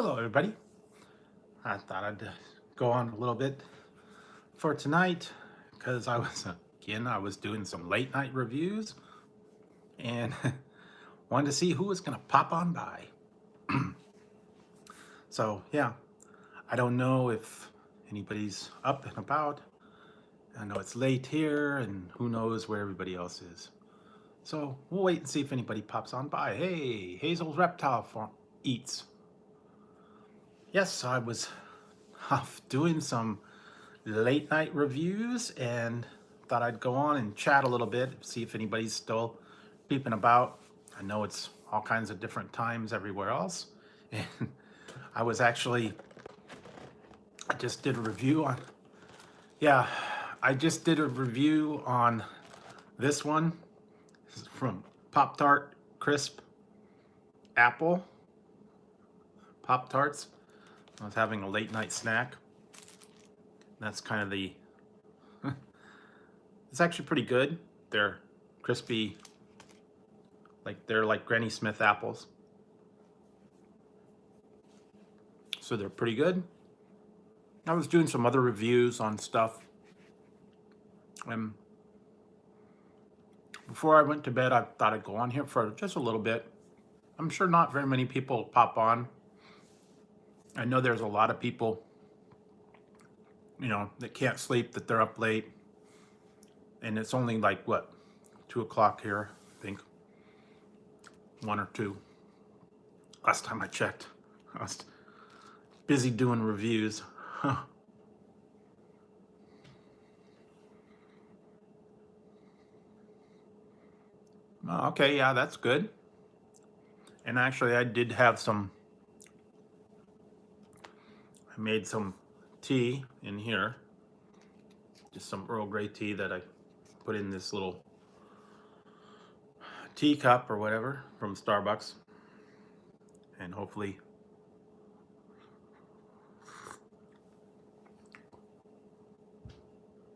Hello, everybody. I thought I'd go on a little bit for tonight because I was doing some late night reviews and wanted to see who was going to pop on by. So, yeah, I don't know if anybody's up and about. I know it's late here and who knows where everybody else is. So, we'll wait and see if anybody pops on by. Hey, Hazel's Reptile Farm Eats. Yes, I was off doing some late night reviews and thought I'd go on and chat a little bit, see if anybody's still peeping about. I know it's all kinds of different times everywhere else. And I was actually, I just did a review on, yeah, I just did a review on this one. This is from Pop-Tart Crisp Apple Pop-Tarts. I was having a late night snack. That's kind of the, it's actually pretty good. They're crispy, they're like Granny Smith apples. So they're pretty good. I was doing some other reviews on stuff. And before I went to bed, I thought I'd go on here for just a little bit. I'm sure not very many people pop on. I know there's a lot of people, that can't sleep, that they're up late. And it's only like, what, 2 o'clock here, I think. 1 or 2. Last time I checked. I was busy doing reviews. Oh, okay, yeah, that's good. And actually, I did have I made some tea in here. Just some Earl Grey tea that I put in this little teacup or whatever from Starbucks. And hopefully,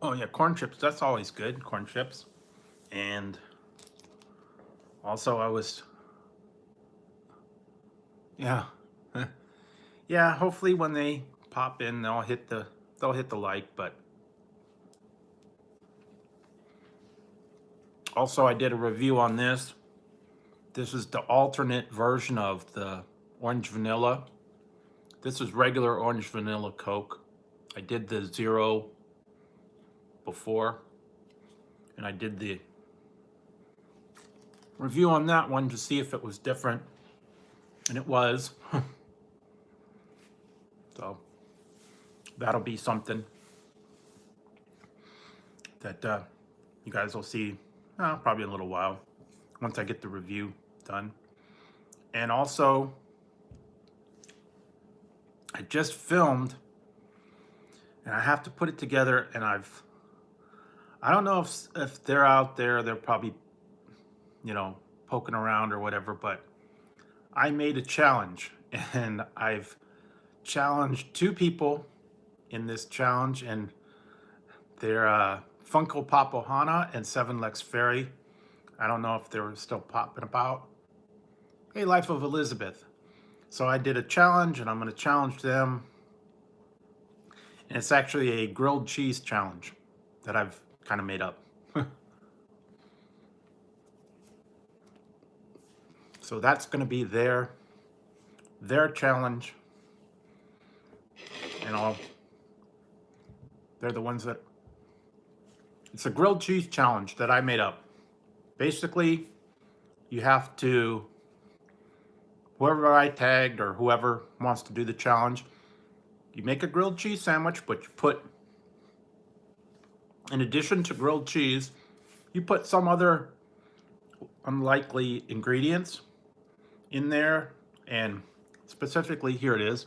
oh yeah, corn chips, that's always good, corn chips. And also yeah, yeah, hopefully when they pop in, they'll hit the like, but also I did a review on this. This is the alternate version of the orange vanilla. This is regular orange vanilla Coke. I did the zero before, and I did the review on that one to see if it was different, and it was. So that'll be something that you guys will see probably in a little while once I get the review done. And also, I just filmed, and I have to put it together, and I don't know if they're out there, they're probably, poking around or whatever, but I made a challenge, and I've challenged 2 people in this challenge, and they're Funko Pop Ohana and 7 Lex Fairy. I don't know if they were still popping about. Hey, Life of Elizabeth. So I did a challenge, and I'm going to challenge them. And it's actually a grilled cheese challenge that I've kind of made up. So that's going to be their challenge. And they're the ones that, it's a grilled cheese challenge that I made up. Basically, you have to, whoever I tagged or whoever wants to do the challenge, you make a grilled cheese sandwich, but you put, in addition to grilled cheese, you put some other unlikely ingredients in there. And specifically, here it is.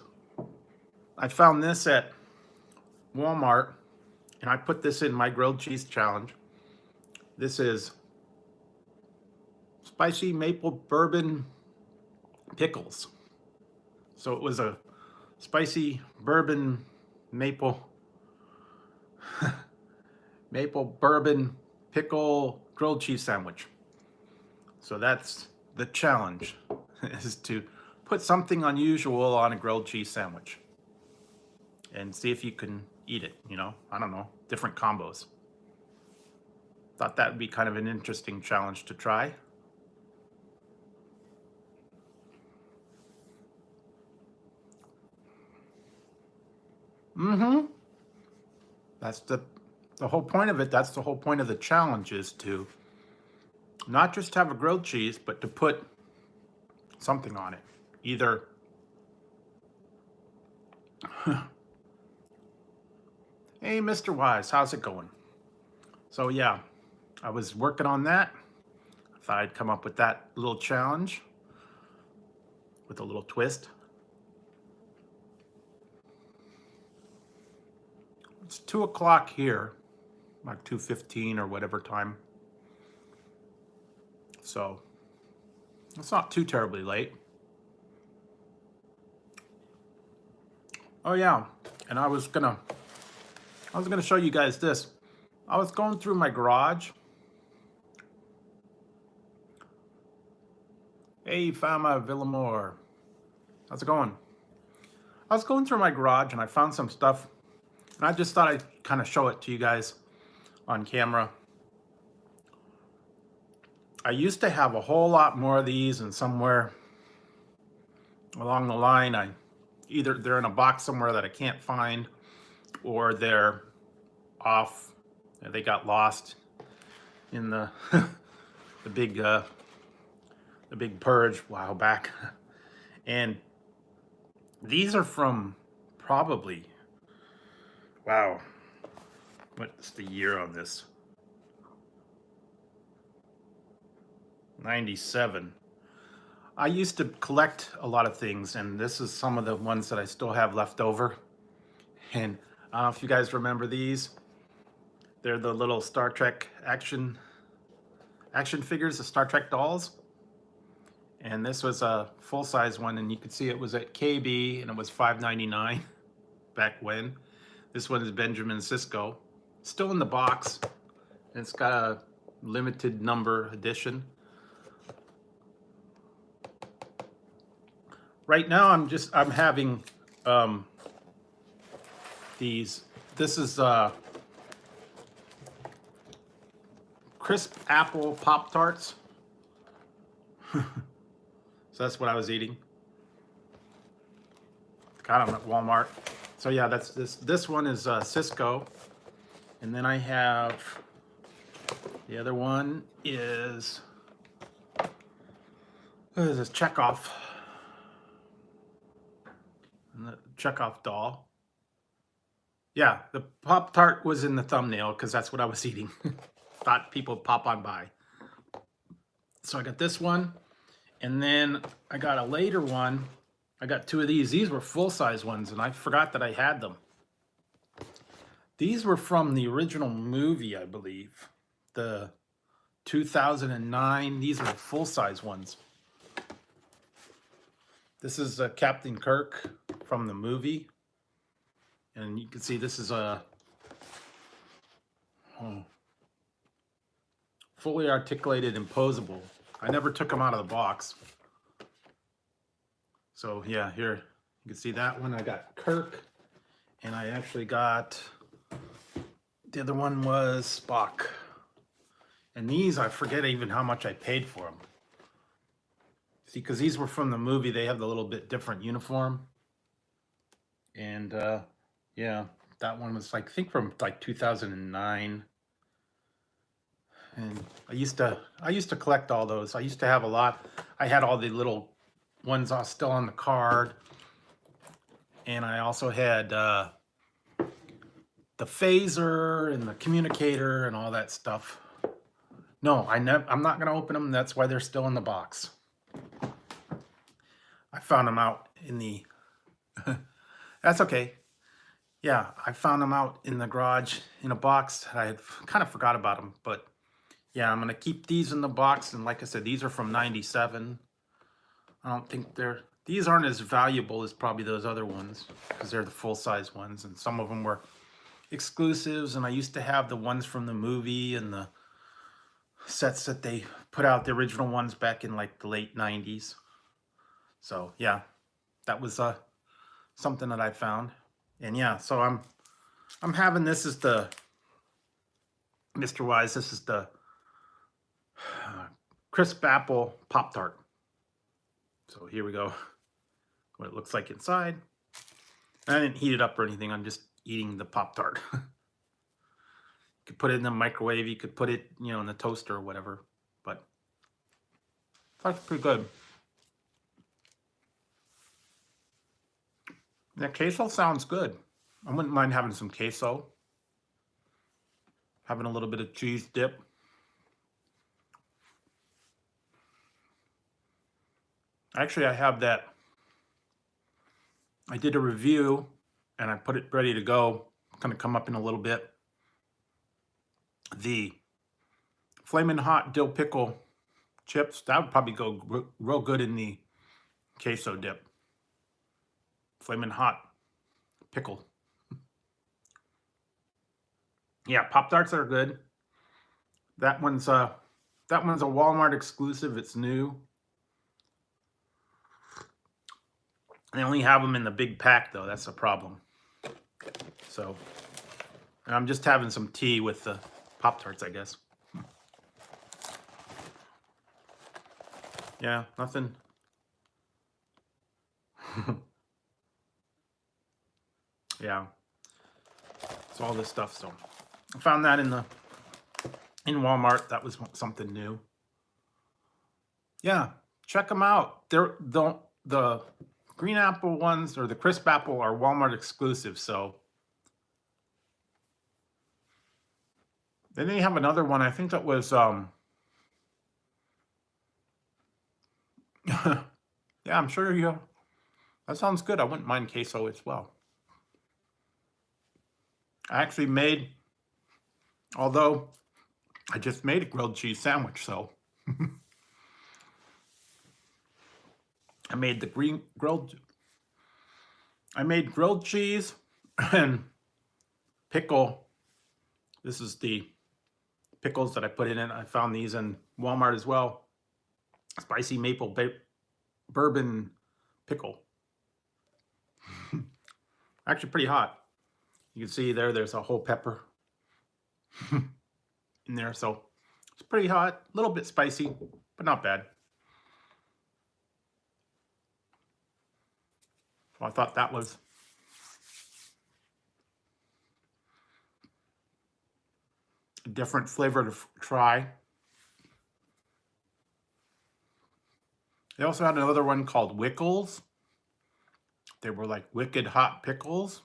I found this at Walmart, and I put this in my grilled cheese challenge. This is spicy maple bourbon pickles. So it was a spicy bourbon maple bourbon pickle grilled cheese sandwich. So that's the challenge, is to put something unusual on a grilled cheese sandwich and see if you can eat it, you know? I don't know, different combos. Thought that would be kind of an interesting challenge to try. Mm-hmm. That's the whole point of it. That's the whole point of the challenge, is to not just have a grilled cheese, but to put something on it. Either hey, Mr. Wise, how's it going? So yeah, I was working on that. I thought I'd come up with that little challenge with a little twist. It's 2 o'clock here, like 2:15 or whatever time. So it's not too terribly late. Oh yeah, and I was gonna show you guys this. I was going through my garage. Hey, Fama Villamore, how's it going? I was going through my garage and I found some stuff, and I just thought I'd kind of show it to you guys on camera. I used to have a whole lot more of these, and somewhere along the line, either they're in a box somewhere that I can't find, or they're off. They got lost in the the big purge a while back. And these are from probably, wow, what's the year on this? 97. I used to collect a lot of things, and this is some of the ones that I still have left over. And I don't know if you guys remember these. They're the little Star Trek action figures, the Star Trek dolls. And this was a full-size one, and you could see it was at KB, and it was $5.99 back when. This one is Benjamin Sisko, still in the box, and it's got a limited number edition. Right now, I'm having these. This is crisp apple Pop-Tarts. So that's what I was eating. Got them at Walmart. So yeah, that's this one is Cisco, and then I have the other one is, what is this, Chekhov. And the Chekhov doll. Yeah, the Pop-Tart was in the thumbnail because that's what I was eating. Thought people would pop on by. So I got this one, and then I got a later one. I got two of these. These were full-size ones, and I forgot that I had them. These were from the original movie, I believe. The 2009. These are full-size ones. This is Captain Kirk from the movie. And you can see this is a fully articulated and posable. I never took them out of the box. So yeah, here you can see that one. I got Kirk, and I actually got, the other one was Spock. And these, I forget even how much I paid for them. See, because these were from the movie, they have the little bit different uniform. And yeah, that one was like, I think from like 2009. And I used to collect all those. I used to have a lot. I had all the little ones still on the card, and I also had the phaser and the communicator and all that stuff. No, I'm not gonna open them. That's why they're still in the box. I found them out in the that's okay. Yeah, I found them out in the garage in a box. I kind of forgot about them, but yeah, I'm gonna keep these in the box. And like I said, these are from 97. I don't think these aren't as valuable as probably those other ones, because they're the full-size ones, and some of them were exclusives. And I used to have the ones from the movie and the sets that they put out, the original ones back in like the late 90s. So yeah, that was something that I found. And yeah, so I'm having, this is the Mr. Wise. This is the crisp apple Pop Tart. So here we go. What it looks like inside. I didn't heat it up or anything. I'm just eating the Pop Tart. You could put it in the microwave. You could put it, in the toaster or whatever. But that's pretty good. That queso sounds good. I wouldn't mind having some queso. Having a little bit of cheese dip. Actually, I have that. I did a review and I put it ready to go. Going to come up in a little bit. The Flamin' Hot Dill Pickle chips, that would probably go real good in the queso dip. Flamin' Hot pickle. Yeah, Pop-Tarts are good. That one's a Walmart exclusive. It's new. They only have them in the big pack though. That's a problem. So, and I'm just having some tea with the Pop-Tarts, I guess. Yeah, nothing. Yeah. It's all this stuff. So I found that in Walmart. That was something new. Yeah, check them out. They're the green apple ones, or the crisp apple, are Walmart exclusive. So then they have another one. I think that was yeah, I'm sure you. That sounds good. I wouldn't mind queso as well. I actually made, although I just made a grilled cheese sandwich, so I made grilled cheese and pickle. This is the pickles that I put in it. I found these in Walmart as well. Spicy maple bourbon pickle. Actually pretty hot. You can see there's a whole pepper in there. So it's pretty hot, a little bit spicy, but not bad. So I thought that was a different flavor to try. They also had another one called Wickles. They were like wicked hot pickles.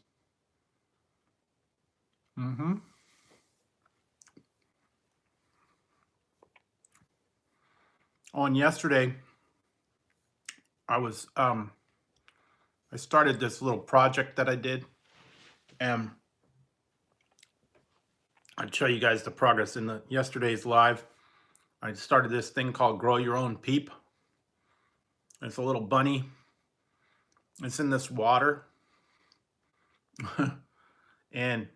Mm-hmm. On yesterday, I started this little project that I did, and I'd show you guys the progress in yesterday's live. I started this thing called Grow Your Own Peep. It's a little bunny. It's in this water. And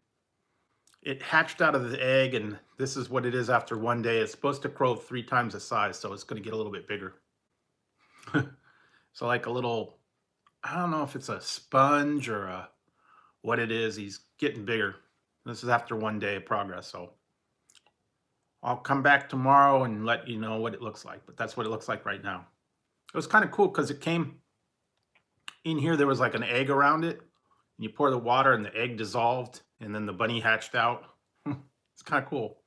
it hatched out of the egg, and this is what it is after one day. It's supposed to grow 3 times the size, so it's going to get a little bit bigger. So like a little, I don't know if it's a sponge or what it is. He's getting bigger. This is after one day of progress, so I'll come back tomorrow and let you know what it looks like. But that's what it looks like right now. It was kind of cool because it came in here. There was like an egg around it. And you pour the water and the egg dissolved, and then the bunny hatched out. It's kind of cool.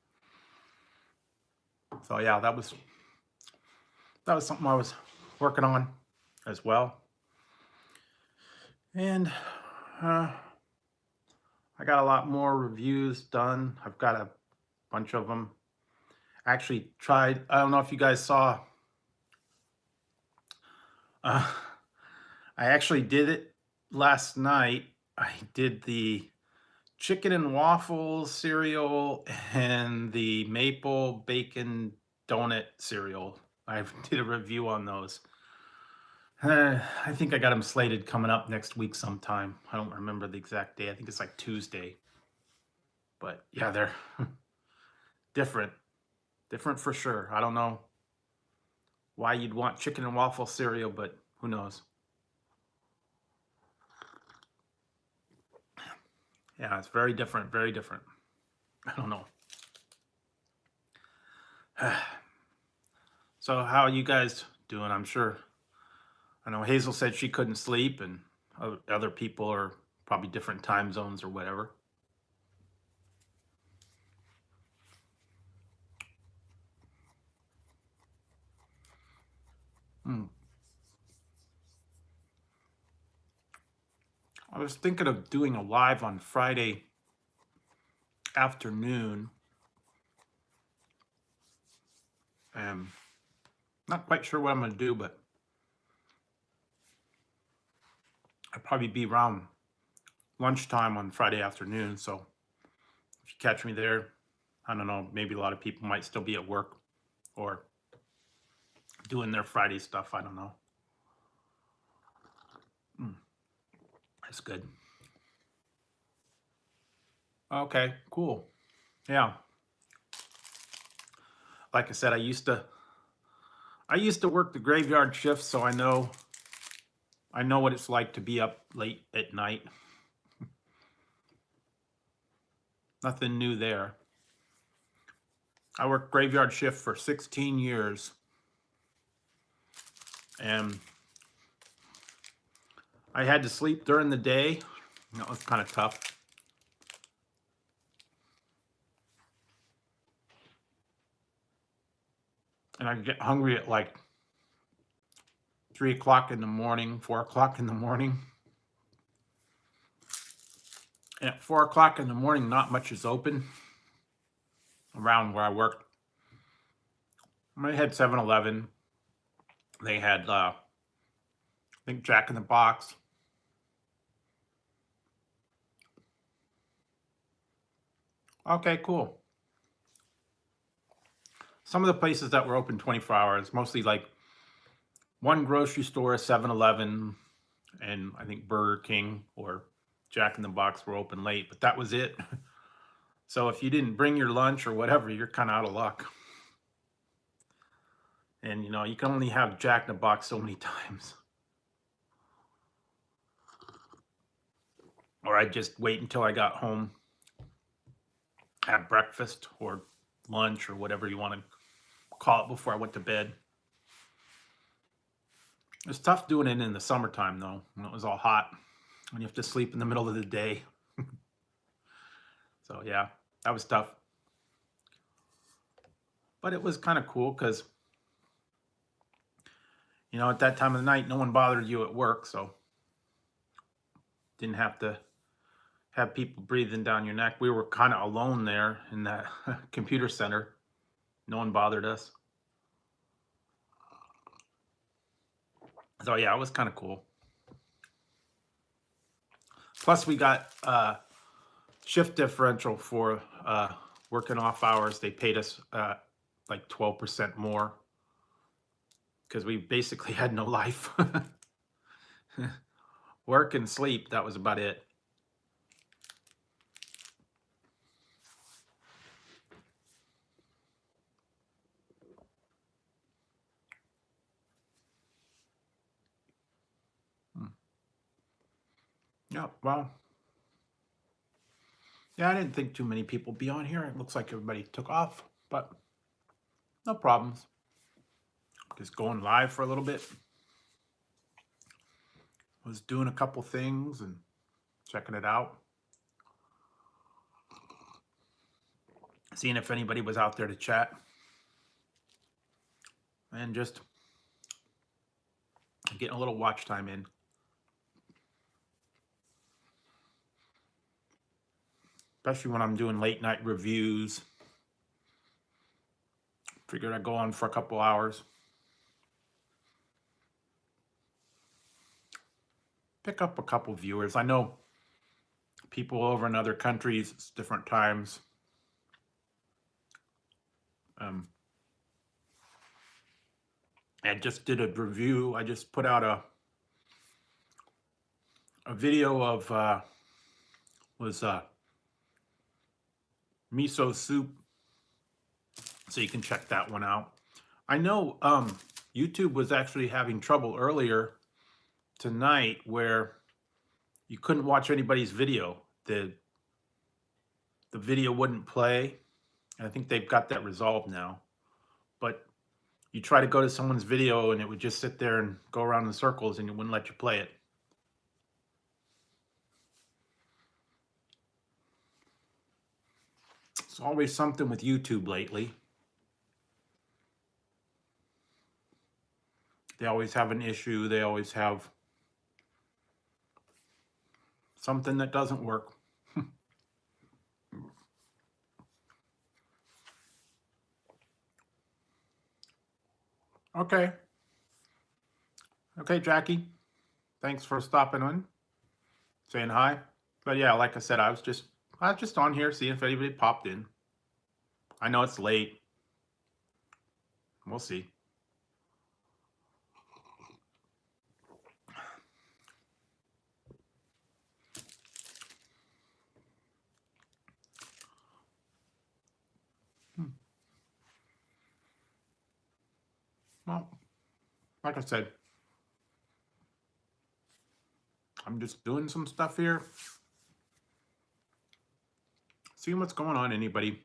So yeah, that was something I was working on as well. And I got a lot more reviews done. I've got a bunch of them. I actually tried, I don't know if you guys saw, I actually did it last night. I did the chicken and waffles cereal and the maple bacon donut cereal. I did a review on those. I think I got them slated coming up next week sometime. I don't remember the exact day. I think it's like Tuesday. But yeah, they're different. Different for sure. I don't know why you'd want chicken and waffle cereal, but Who knows? Yeah, it's very different, very different. I don't know. So how are you guys doing? I know Hazel said she couldn't sleep, and other people are probably different time zones or whatever. Hmm. I was thinking of doing a live on Friday afternoon, and not quite sure what I'm going to do, but I'd probably be around lunchtime on Friday afternoon. So if you catch me there, I don't know, maybe a lot of people might still be at work or doing their Friday stuff. I don't know. That's good. Okay, cool. Yeah. Like I said, I used to work the graveyard shift, so I know what it's like to be up late at night. Nothing new there. I worked graveyard shift for 16 years, and I had to sleep during the day. That was kind of tough. And I'd get hungry at like 3 o'clock in the morning, 4 o'clock in the morning. And at 4 o'clock in the morning, not much is open around where I worked. They had 7-Eleven. They had, I think, Jack in the Box. Okay, cool. Some of the places that were open 24 hours, mostly like one grocery store, 7-Eleven, and I think Burger King or Jack in the Box were open late, but that was it. So if you didn't bring your lunch or whatever, you're kind of out of luck. And you can only have Jack in the Box so many times. Or I'd just wait until I got home, have breakfast or lunch or whatever you want to call it before I went to bed. It's tough doing it in the summertime though, when it was all hot and you have to sleep in the middle of the day. So yeah, that was tough. But it was kind of cool because, at that time of the night, no one bothered you at work, so didn't have to have people breathing down your neck. We were kind of alone there in that computer center. No one bothered us. So yeah, it was kind of cool. Plus, we got shift differential for working off hours. They paid us like 12% more because we basically had no life. Work and sleep, that was about it. Yeah, well, yeah, I didn't think too many people be on here. It looks like everybody took off, but no problems. Just going live for a little bit. Was doing a couple things and checking it out. Seeing if anybody was out there to chat. And just getting a little watch time in. Especially when I'm doing late night reviews. Figured I'd go on for a couple hours. Pick up a couple viewers. I know people over in other countries, it's different times. I just did a review. I just put out a video of miso soup, so you can check that one out. I know YouTube was actually having trouble earlier tonight where you couldn't watch anybody's video. The video wouldn't play. And I think they've got that resolved now. But you try to go to someone's video and it would just sit there and go around in circles and it wouldn't let you play it. It's always something with YouTube lately. They always have an issue. They always have something that doesn't work. Okay. Okay, Jackie. Thanks for stopping on, saying hi. But yeah, like I said, I was just on here seeing if anybody popped in. I know it's late. We'll see. Well, like I said, I'm just doing some stuff here. Seeing what's going on, anybody.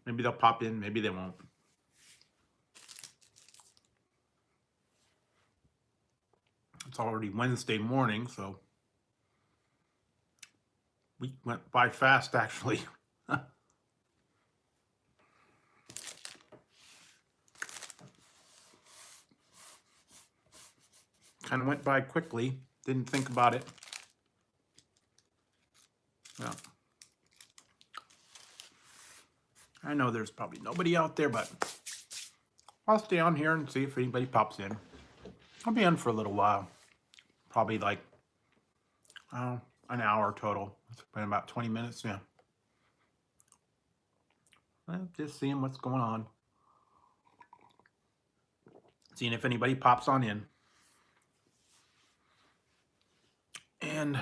Maybe they'll pop in, maybe they won't. It's already Wednesday morning, so we went by fast, actually. Kind of went by quickly. Didn't think about it. Yeah. I know there's probably nobody out there, but I'll stay on here and see if anybody pops in. I'll be on for a little while. Probably like, an hour total. It's been about 20 minutes, yeah. Well, just seeing what's going on. Seeing if anybody pops on in. And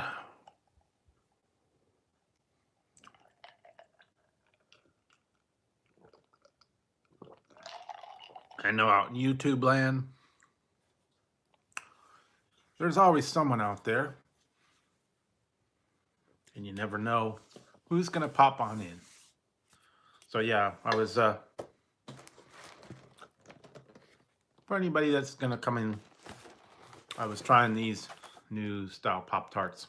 I know out in YouTube land, there's always someone out there. And you never know who's going to pop on in. So yeah, I was, for anybody that's going to come in, I was trying these new style Pop-Tarts.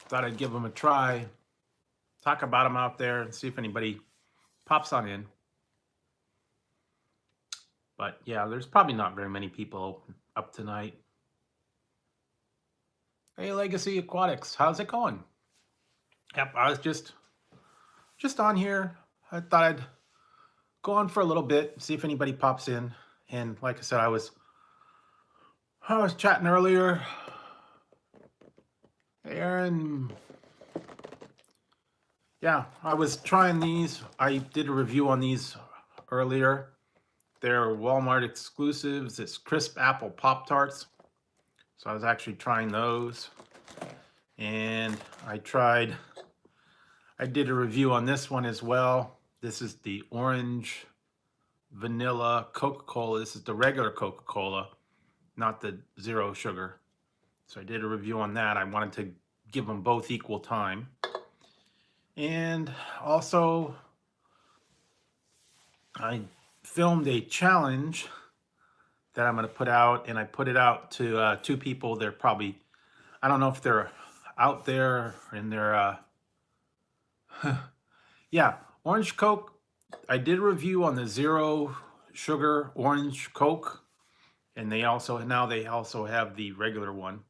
Thought I'd give them a try, talk about them out there, and see if anybody pops on in. But yeah, there's probably not very many people up tonight. Hey, Legacy Aquatics, how's it going? Yep, I was just on here. I thought I'd go on for a little bit, see if anybody pops in. And like I said, I was chatting earlier. Hey, Aaron. Yeah, I was trying these. I did a review on these earlier. They're Walmart exclusives. It's crisp apple Pop-Tarts. So I was actually trying those. And I did a review on this one as well. This is the orange vanilla Coca-Cola. This is the regular Coca-Cola, not the zero sugar. So I did a review on that. I wanted to give them both equal time. And also, I filmed a challenge that I'm going to put out, and I put it out to 2 people. They're probably, I don't know if they're out there and they're, yeah, Orange Coke. I did a review on the zero sugar orange Coke, and they also have the regular one.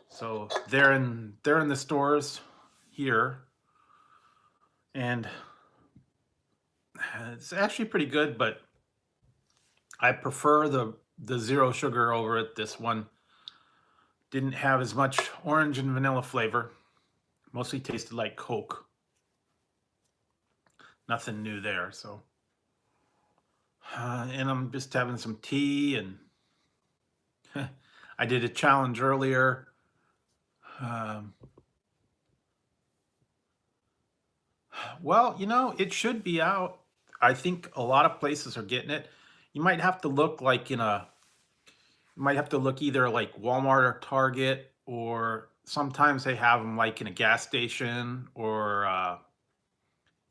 So they're in the stores here, and it's actually pretty good, but I prefer the zero sugar over it. This one didn't have as much orange and vanilla flavor. Mostly tasted like Coke. Nothing new there. So, and I'm just having some tea, and I did a challenge earlier. Well, it should be out. I think a lot of places are getting it. You might have to look like in a You might have to look either like Walmart or Target, or sometimes they have them like in a gas station or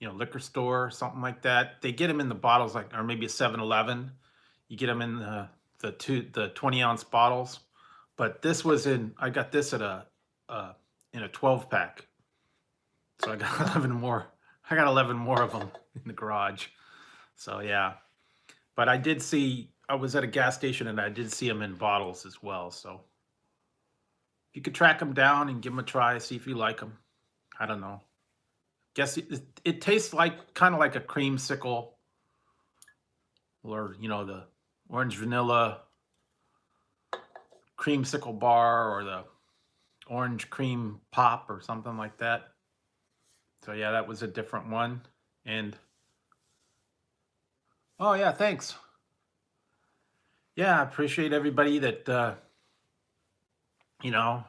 liquor store, something like that. They get them in the bottles, like, or maybe a 7-Eleven. You get them in the 20-ounce bottles. But this was in, I got this at uh, in a 12 pack. So I got 11 more. I got 11 more of them in the garage. So yeah, but I was at a gas station and I did see them in bottles as well. So you could track them down and give them a try, see if you like them. I don't know. Guess it tastes like kind of like a creamsicle, or the orange vanilla creamsicle bar, or the orange cream pop or something like that. So yeah, that was a different one. And oh yeah, thanks. Yeah, I appreciate everybody that you know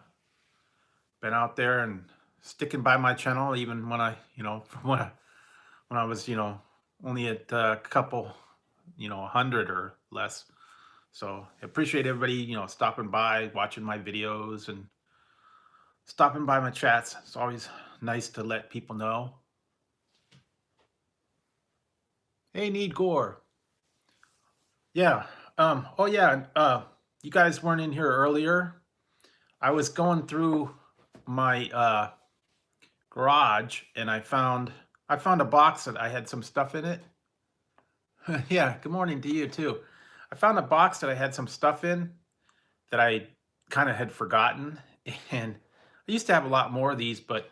been out there and sticking by my channel, even when I from when I was only at a couple 100 or less. So I appreciate everybody stopping by, watching my videos, and stopping by my chats. It's always nice to let people know. Hey, Need Gore. Yeah. Oh yeah. You guys weren't in here earlier. I was going through my garage and I found a box that I had some stuff in it. Yeah. Good morning to you too. I found a box that I had some stuff in that I kind of had forgotten, and I used to have a lot more of these, but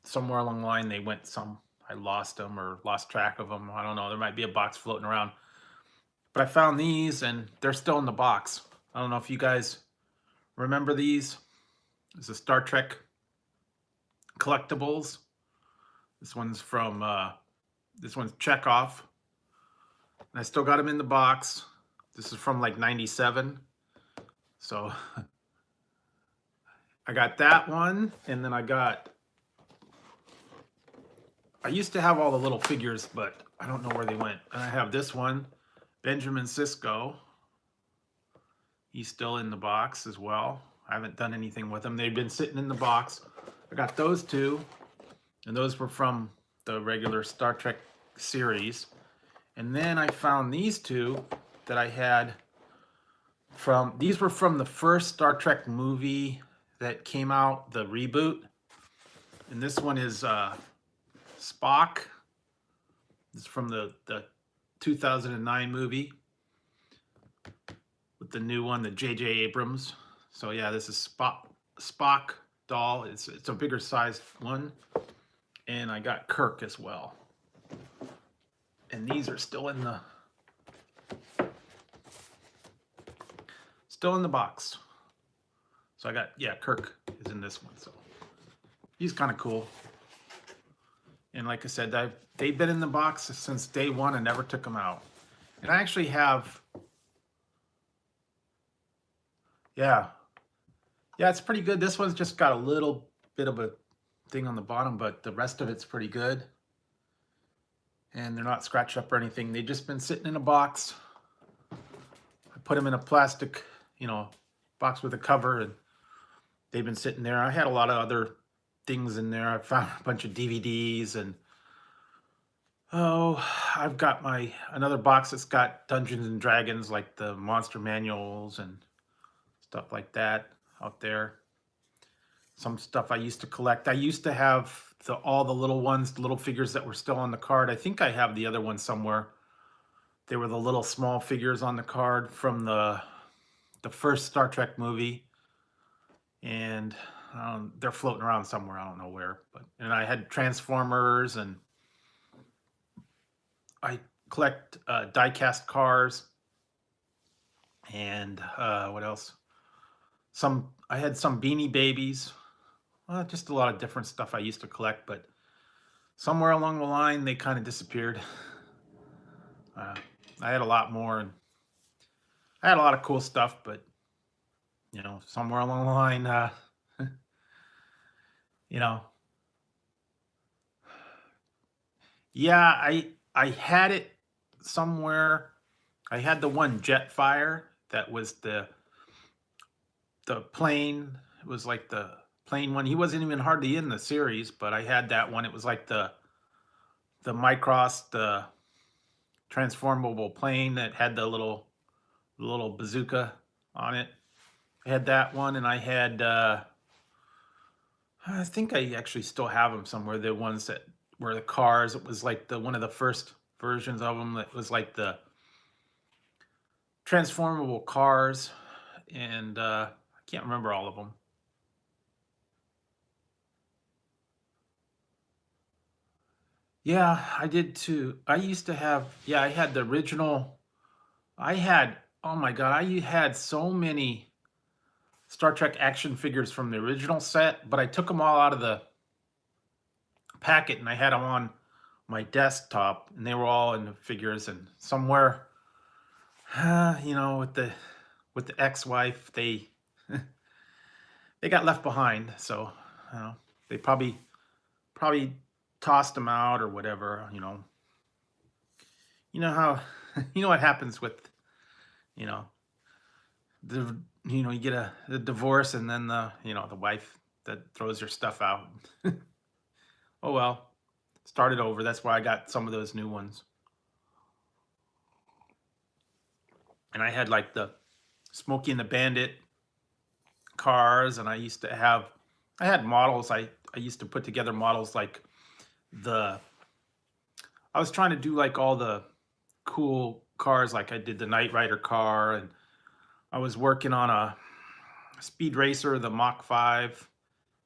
somewhere along the line they went some. I lost them or lost track of them. I don't know. There might be a box floating around. But I found these and they're still in the box. I don't know if you guys remember these. This is Star Trek collectibles. This one's from this one's Chekhov. And I still got them in the box. This is from like 97. So I got that one, and then I used to have all the little figures, but I don't know where they went. And I have this one, Benjamin Sisko. He's still in the box as well. I haven't done anything with them. They've been sitting in the box. I got those two, and those were from the regular Star Trek series. And then I found these two that I had these were from the first Star Trek movie that came out, the reboot. And this one is Spock. It's from the 2009 movie with the new one, the J.J. Abrams. So yeah, this is Spock doll. It's a bigger sized one. And I got Kirk as well. And these are still in the box. So I got, yeah, Kirk is in this one. So he's kind of cool. And like I said, they've been in the box since day one and never took them out. And I actually have, yeah, it's pretty good. This one's just got a little bit of a thing on the bottom, but the rest of it's pretty good. And they're not scratched up or anything. They've just been sitting in a box. I put them in a plastic, box with a cover, and they've been sitting there. I had a lot of other things in there. I found a bunch of DVDs, and I've got another box that's got Dungeons and Dragons, like the monster manuals and stuff like that out there. Some stuff I used to collect. I used to have all the little ones, the little figures that were still on the card. I think I have the other one somewhere. They were the little small figures on the card from the first Star Trek movie. And they're floating around somewhere. I don't know where. And I had Transformers, and I collect die-cast cars. And what else? I had some Beanie Babies. Just a lot of different stuff I used to collect, but somewhere along the line they kind of disappeared. I had a lot more, and I had a lot of cool stuff, but somewhere along the line, yeah, I had it somewhere. I had the one Jetfire that was the plane. It was like the plane one. He wasn't even hardly in the series, but I had that one. It was like the Micros, the transformable plane that had the little bazooka on it. I had that one, and I had I think I actually still have them somewhere. The ones that were the cars. It was like the one of the first versions of them that was like the transformable cars, and I can't remember all of them. Yeah, I did too. I used to have, yeah, I had the original. I had, oh my God, I had so many Star Trek action figures from the original set, but I took them all out of the packet and I had them on my desktop, and they were all in the figures. And somewhere, with the ex-wife, they got left behind. So, you know, they probably tossed them out or whatever. You know how, you know what happens with, you know, the you get a divorce, and then the wife that throws your stuff out. Oh well, start it over. That's why I got some of those new ones. And I had like the Smokey and the Bandit cars, and I had models. I used to put together models like the I was trying to do like all the cool cars, like I did the Knight Rider car, and I was working on a Speed Racer, the Mach 5,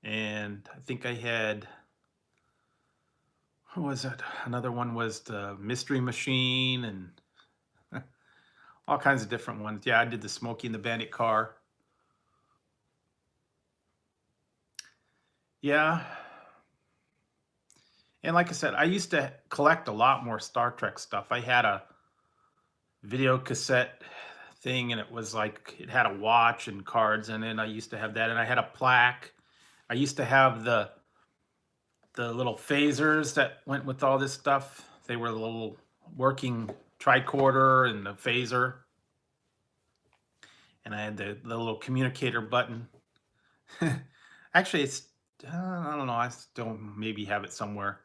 and I think I had, what was it? Another one was the Mystery Machine, and all kinds of different ones. Yeah, I did the Smokey and the Bandit car. Yeah, and like I said, I used to collect a lot more Star Trek stuff. I had a video cassette thing, and it was like it had a watch and cards in it. I used to have that, and I had a plaque. I used to have the little phasers that went with all this stuff. They were the little working tricorder and the phaser, and I had the little communicator button. Actually, it's I don't know. I still maybe have it somewhere.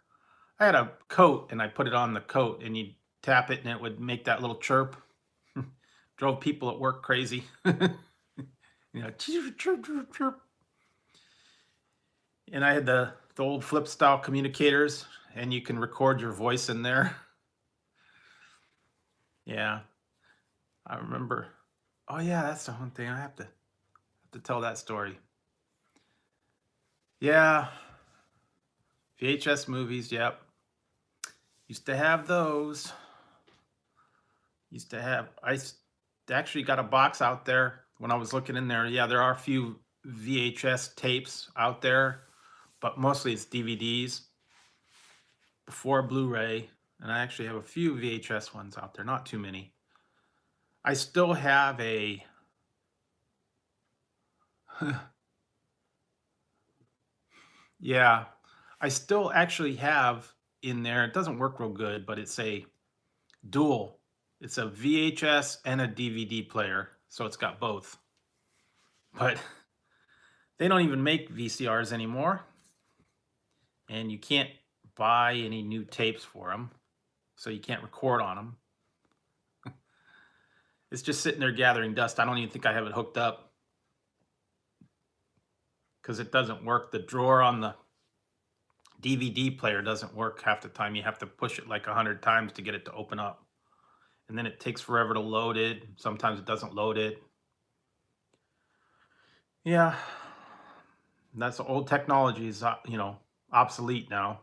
I had a coat, and I put it on the coat, and you tap it, and it would make that little chirp. Drove people at work crazy. Chirp, chirp, chirp, chirp. And I had the old flip style communicators, and you can record your voice in there. Yeah, I remember. Oh yeah, that's the one thing I have to tell that story. Yeah, VHS movies. Yep, used to have those. Used to have. Actually got a box out there when I was looking in there. Yeah, there are a few VHS tapes out there, but mostly it's DVDs before Blu-ray. And I actually have a few VHS ones out there, not too many. I still have a yeah, I still actually have in there. It doesn't work real good, but it's a dual. It's a VHS and a DVD player, so it's got both. But they don't even make VCRs anymore, and you can't buy any new tapes for them, so you can't record on them. It's just sitting there gathering dust. I don't even think I have it hooked up because it doesn't work. The drawer on the DVD player doesn't work half the time. You have to push it like 100 times to get it to open up. And then it takes forever to load it. Sometimes it doesn't load it. Yeah, that's old technology is obsolete now.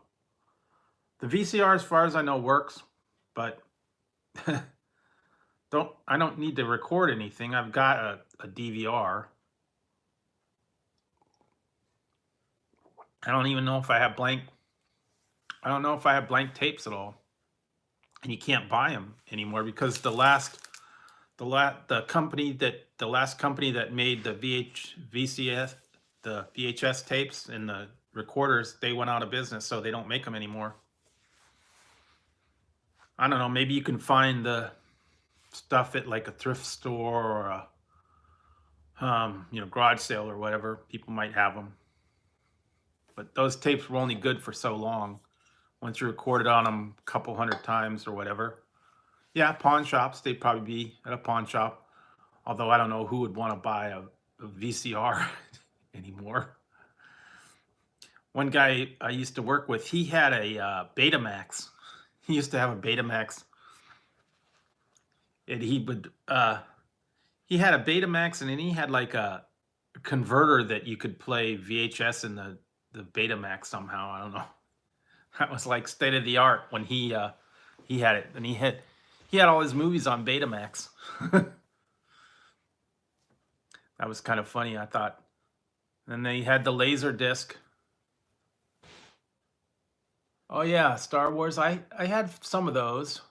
The VCR, as far as I know, works, but I don't need to record anything. I've got a DVR. I don't even know if I have blank. I don't know if I have blank tapes at all, and you can't buy them anymore because the last company that made the VCS, the VHS tapes and the recorders, they went out of business, so they don't make them anymore. I don't know. Maybe you can find the stuff at like a thrift store or garage sale or whatever. People might have them, but those tapes were only good for so long. Once you recorded on them a couple hundred times or whatever. Yeah, pawn shops. They'd probably be at a pawn shop. Although I don't know who would want to buy a VCR anymore. One guy I used to work with, he had a Betamax. He used to have a Betamax, and he had a Betamax, and then he had like a converter that you could play VHS in the Betamax somehow. I don't know. That was like state of the art when he had it, and he had all his movies on Betamax. That was kind of funny, I thought. And they had the laser disc. Oh yeah, Star Wars. I had some of those.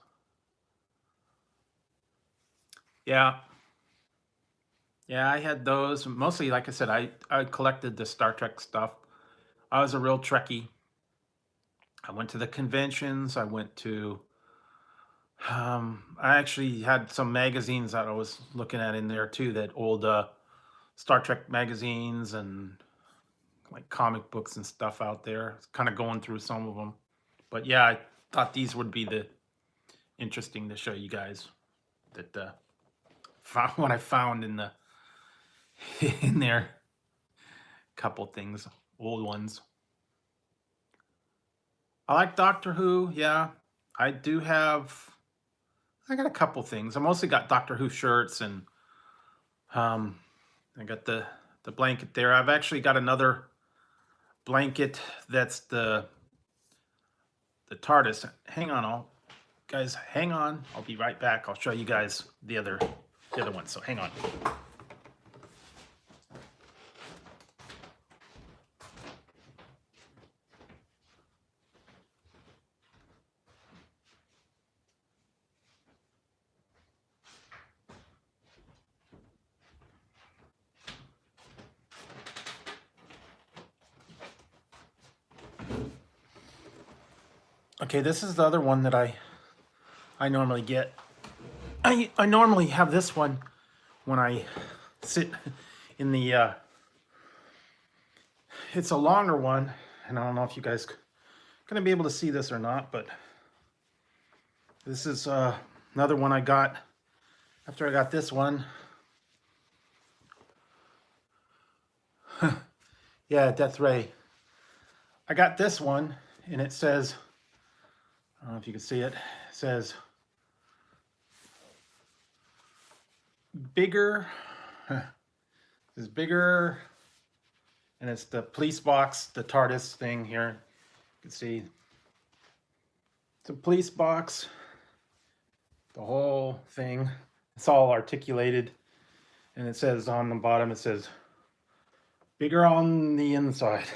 Yeah. Yeah, I had those. Mostly, like I said, I collected the Star Trek stuff. I was a real Trekkie. I went to the conventions. I went to I actually had some magazines that I was looking at in there too, that old Star Trek magazines and like comic books and stuff out there. Kind of going through some of them. But yeah, I thought these would be the interesting to show you guys that found what I found in the in there. Couple things, old ones. I like Doctor Who. Yeah, I do have. I got a couple things. I mostly got Doctor Who shirts, and um, I got the blanket there. I've actually got another blanket that's the TARDIS. Hang on, guys, hang on. I'll be right back. I'll show you guys the other one. So hang on. Okay, this is the other one that I normally get. I normally have this one when I sit in the it's a longer one, and I don't know if you guys gonna be able to see this or not, but this is another one I got after I got this one. Yeah, Death Ray. I got this one, and it says, I don't know if you can see it, it says bigger, is bigger, and it's the police box, the TARDIS thing here. You can see it's a police box, the whole thing. It's all articulated, and it says on the bottom, it says bigger on the inside.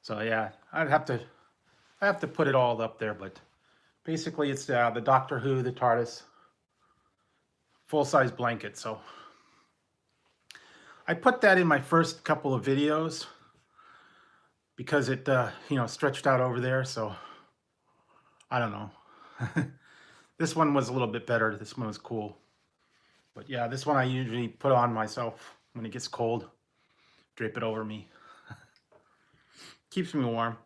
So yeah, I have to put it all up there, but basically it's the Doctor Who, the TARDIS, full-size blanket. So I put that in my first couple of videos because it stretched out over there. So I don't know. This one was a little bit better. This one was cool. But yeah, this one I usually put on myself when it gets cold. Drape it over me. Keeps me warm.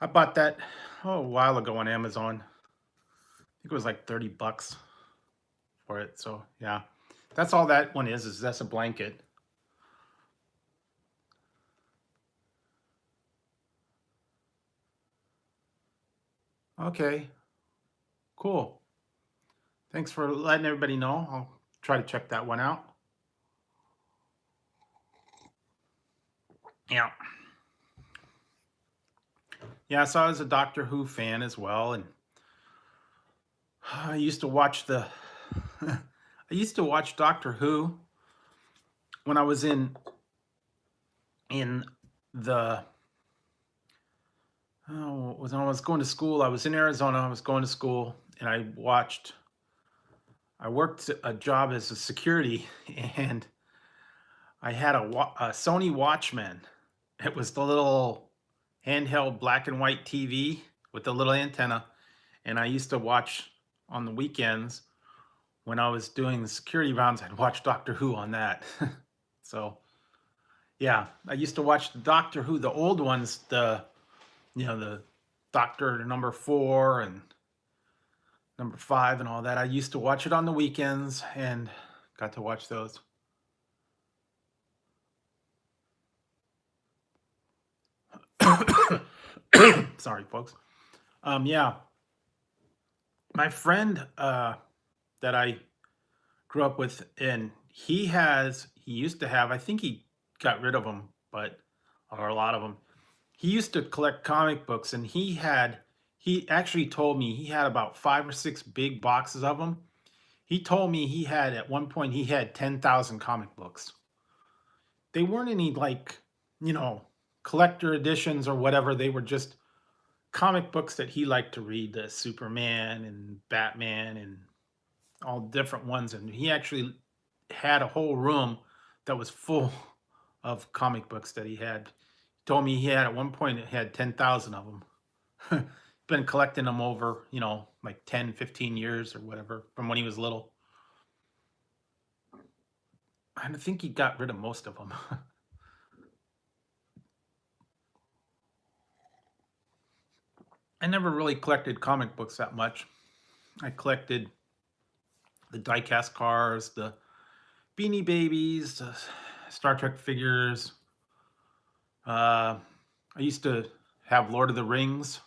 I bought that a while ago on Amazon. I think it was like 30 bucks for it. So yeah, that's all that one is that's a blanket. Okay, cool. Thanks for letting everybody know. I'll try to check that one out. Yeah. Yeah, so I was a Doctor Who fan as well, and I used to watch I used to watch Doctor Who when I was in the when I was going to school. I was in Arizona. I was going to school, and I worked a job as a security, and I had a Sony Watchman. It was the little handheld black and white TV with the little antenna, and I used to watch on the weekends when I was doing the security rounds, I'd watch Doctor Who on that. So yeah, I used to watch the Doctor Who, the old ones, the Doctor number 4 and number 5 and all that. I used to watch it on the weekends and got to watch those. Sorry, folks. Yeah, my friend that I grew up with, and he used to have, I think he got rid of them, but or a lot of them. He used to collect comic books, and he actually told me he had about 5 or 6 big boxes of them. He told me he had at one point he had 10,000 comic books. They weren't any like, you know, collector editions or whatever. They were just comic books that he liked to read, the Superman and Batman and all different ones. And he actually had a whole room that was full of comic books that he had. He told me he had at one point it had 10,000 of them. Been collecting them over, like 10, 15 years or whatever from when he was little. I think he got rid of most of them. I never really collected comic books that much. I collected the diecast cars, the Beanie Babies, the Star Trek figures. I used to have Lord of the Rings.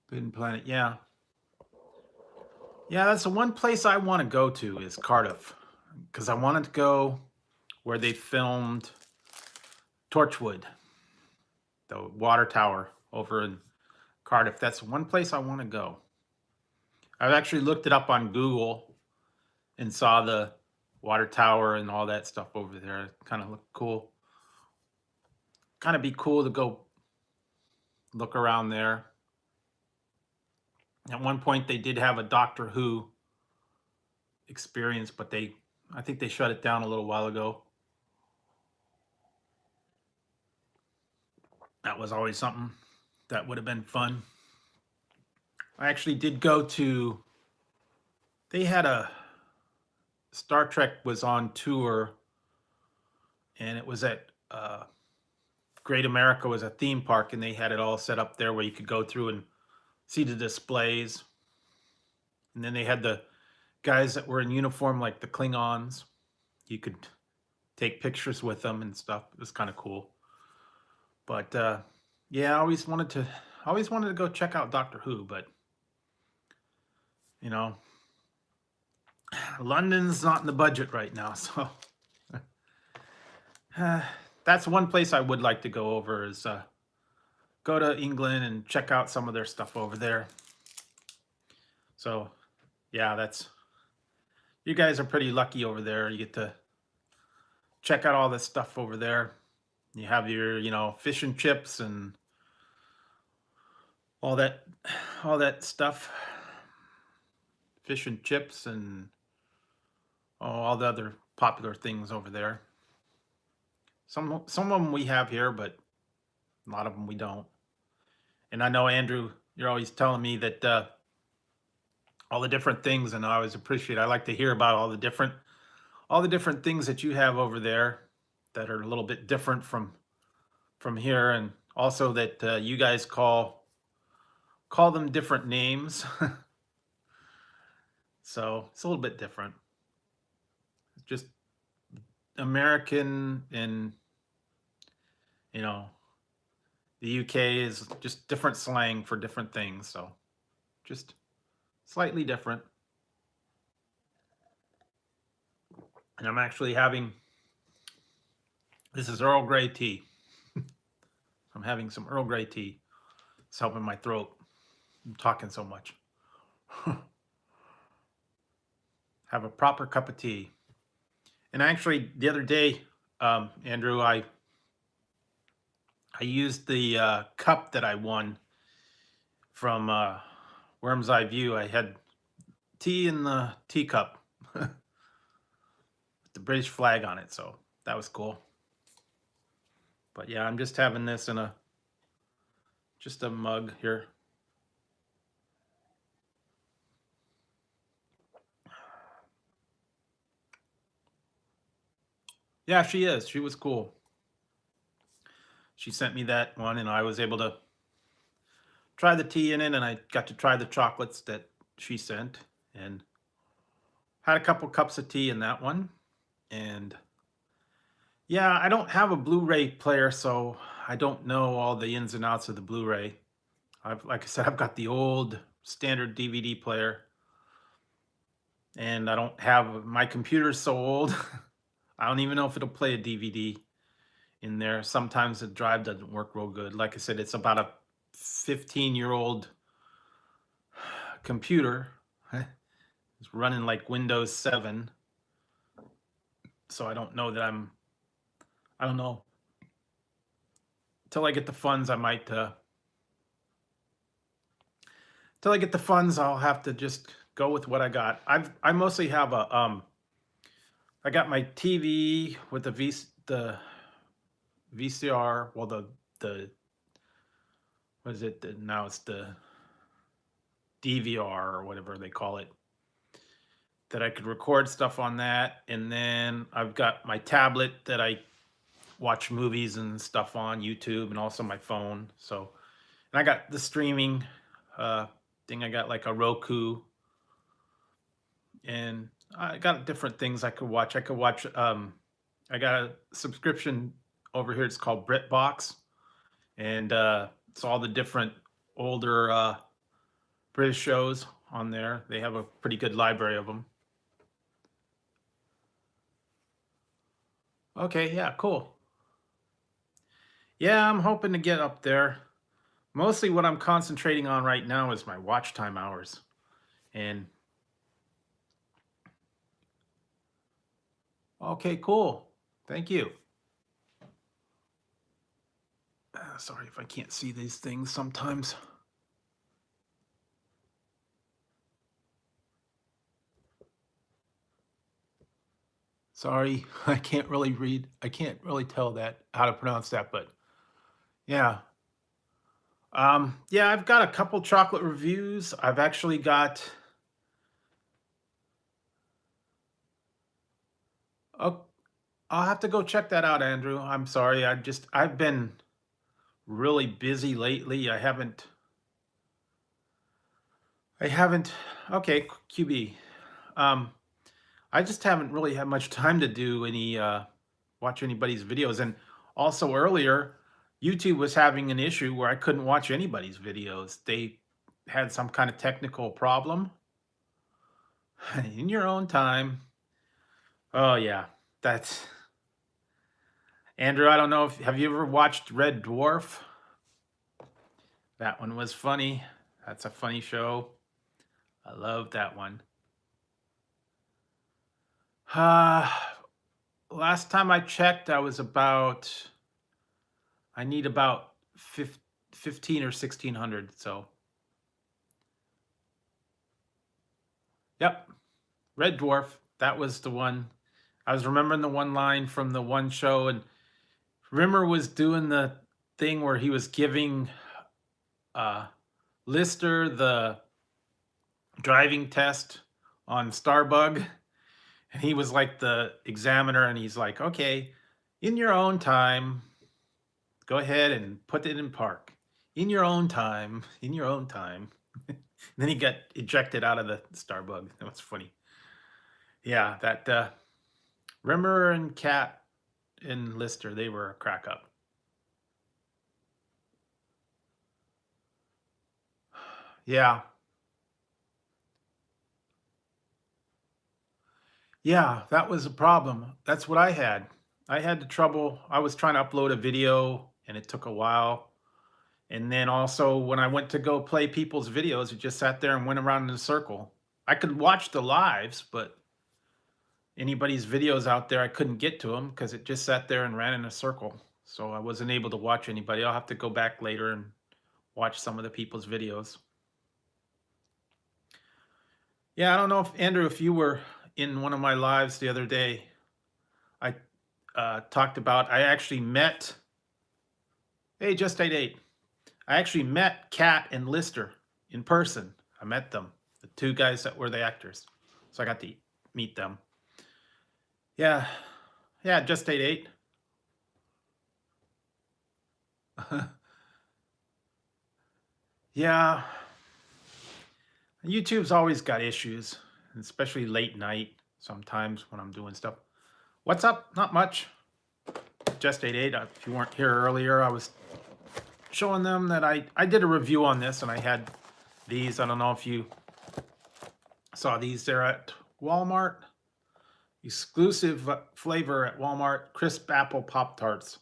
Forbidden Planet, yeah. Yeah, that's the one place I want to go to is Cardiff. Because I wanted to go where they filmed Torchwood, the water tower over in Cardiff. That's one place I want to go. I've actually looked it up on Google and saw the water tower and all that stuff over there. It kind of looked cool. Kind of be cool to go look around there. At one point, they did have a Doctor Who experience, but I think they shut it down a little while ago. That was always something that would have been fun. I actually did go to, they had a, Star Trek was on tour, and it was at Great America was a theme park, and they had it all set up there where you could go through and see the displays. And then they had the guys that were in uniform, like the Klingons. You could take pictures with them and stuff. It was kind of cool. But yeah, I always wanted to go check out Doctor Who, but London's not in the budget right now, so that's one place I would like to go over is go to England and check out some of their stuff over there. So yeah, you guys are pretty lucky over there. You get to check out all this stuff over there. You have your, fish and chips and all that stuff. Fish and chips and all the other popular things over there. Some of them we have here, but a lot of them we don't. And I know, Andrew, you're always telling me that all the different things, and I always appreciate. I like to hear about all the different things that you have over there that are a little bit different from here, and also that you guys call them different names. So it's a little bit different. It's just American and the UK is just different slang for different things. So just slightly different. And I'm actually this is Earl Grey tea. I'm having some Earl Grey tea. It's helping my throat. I'm talking so much. Have a proper cup of tea. And actually, the other day, Andrew, I used the cup that I won from Worm's Eye View. I had tea in the teacup with the British flag on it, so that was cool. But yeah, I'm just having this in a Just a mug here. Yeah, she is. She was cool. She sent me that one, and I was able to try the tea in it, and I got to try the chocolates that she sent, and had a couple cups of tea in that one. And yeah, I don't have a Blu-ray player, so I don't know all the ins and outs of the Blu-ray. Like I said, I've got the old standard DVD player, and I don't have my computer's so old. I don't even know if it'll play a DVD in there. Sometimes the drive doesn't work real good. Like I said, it's about a 15-year-old computer. It's running like Windows 7. So I don't know that I don't know. Till I get the funds, till I get the funds, I'll have to just go with what I got. I mostly have I got my TV with the VCR, well the what is it? Now it's the DVR or whatever they call it. That I could record stuff on that, and then I've got my tablet that I watch movies and stuff on YouTube, and also my phone. So, and I got the streaming thing. I got like a Roku, and I got different things I could watch. I could watch. I got a subscription over here. It's called BritBox, and it's all the different older British shows on there. They have a pretty good library of them. Okay, yeah, cool. Yeah, I'm hoping to get up there. Mostly what I'm concentrating on right now is my watch time hours. And okay, cool. Thank you. Sorry if I can't see these things sometimes. Sorry, I can't really read. I can't really tell that how to pronounce that, but yeah. Yeah, I've got a couple chocolate reviews. I've actually got oh, I'll have to go check that out, Andrew. I'm sorry. I've been really busy lately. I haven't okay, QB. Um I just haven't really had much time to do any watch anybody's videos. And also earlier, YouTube was having an issue where I couldn't watch anybody's videos. They had some kind of technical problem. In your own time. Oh yeah, that's Andrew. I don't know if have you ever watched Red Dwarf? That one was funny. That's a funny show. I love that one. Uh, last time I checked, I need about 15 or 1600. So, yep, Red Dwarf. That was the one. I was remembering the one line from the one show, and Rimmer was doing the thing where he was giving uh, Lister the driving test on Starbug, and he was like the examiner, and he's like, "Okay, in your own time, go ahead and put it in park. In your own time, in your own time." Then he got ejected out of the Starbug. That was funny. Yeah, that Rimmer and Cat and Lister, they were a crack up. Yeah. Yeah, that was a problem. That's what I had. I had the trouble. I was trying to upload a video and it took a while. And then also when I went to go play people's videos, it just sat there and went around in a circle. I could watch the lives, but anybody's videos out there, I couldn't get to them because it just sat there and ran in a circle. So I wasn't able to watch anybody. I'll have to go back later and watch some of the people's videos. Yeah, I don't know if Andrew, if you were in one of my lives the other day, I talked about, I actually met, hey, just 88. I actually met Kat and Lister in person. I met them, the two guys that were the actors. So I got to meet them. Yeah. Yeah, just ate 8. Yeah. YouTube's always got issues, especially late night sometimes when I'm doing stuff. What's up? Not much. Just ate 8. If you weren't here earlier, I was showing them that I did a review on this, and I had these. I don't know if you saw these. They're at Walmart. Exclusive flavor at Walmart, crisp apple Pop-Tarts.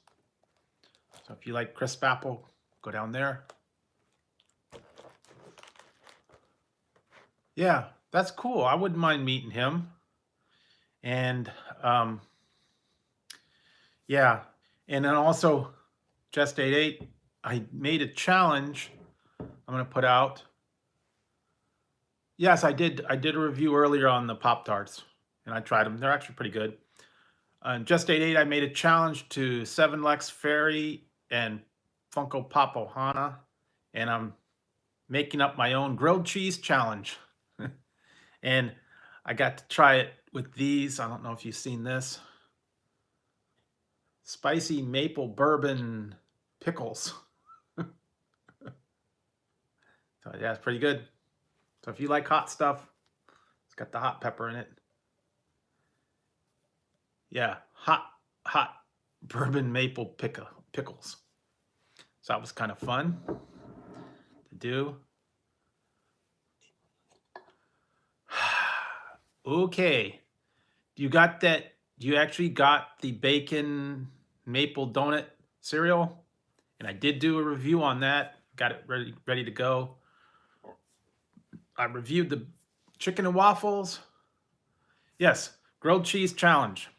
So if you like crisp apple, go down there. Yeah, that's cool. I wouldn't mind meeting him. And yeah, and then also just ate 8. I made a challenge I'm gonna put out. Yes, I did a review earlier on the Pop-Tarts, and I tried them. They're actually pretty good. Just ate 8, I made a challenge to 7 Lex Fairy and Funko Pop Ohana, and I'm making up my own grilled cheese challenge. And I got to try it with these. I don't know if you've seen this. Spicy maple bourbon pickles. So yeah, it's pretty good. So if you like hot stuff, it's got the hot pepper in it. Yeah, hot bourbon maple pickles. So that was kind of fun to do. Okay, you got that? You actually got the bacon maple donut cereal, and I did do a review on that. Got it ready to go. I reviewed the chicken and waffles. Yes, grilled cheese challenge.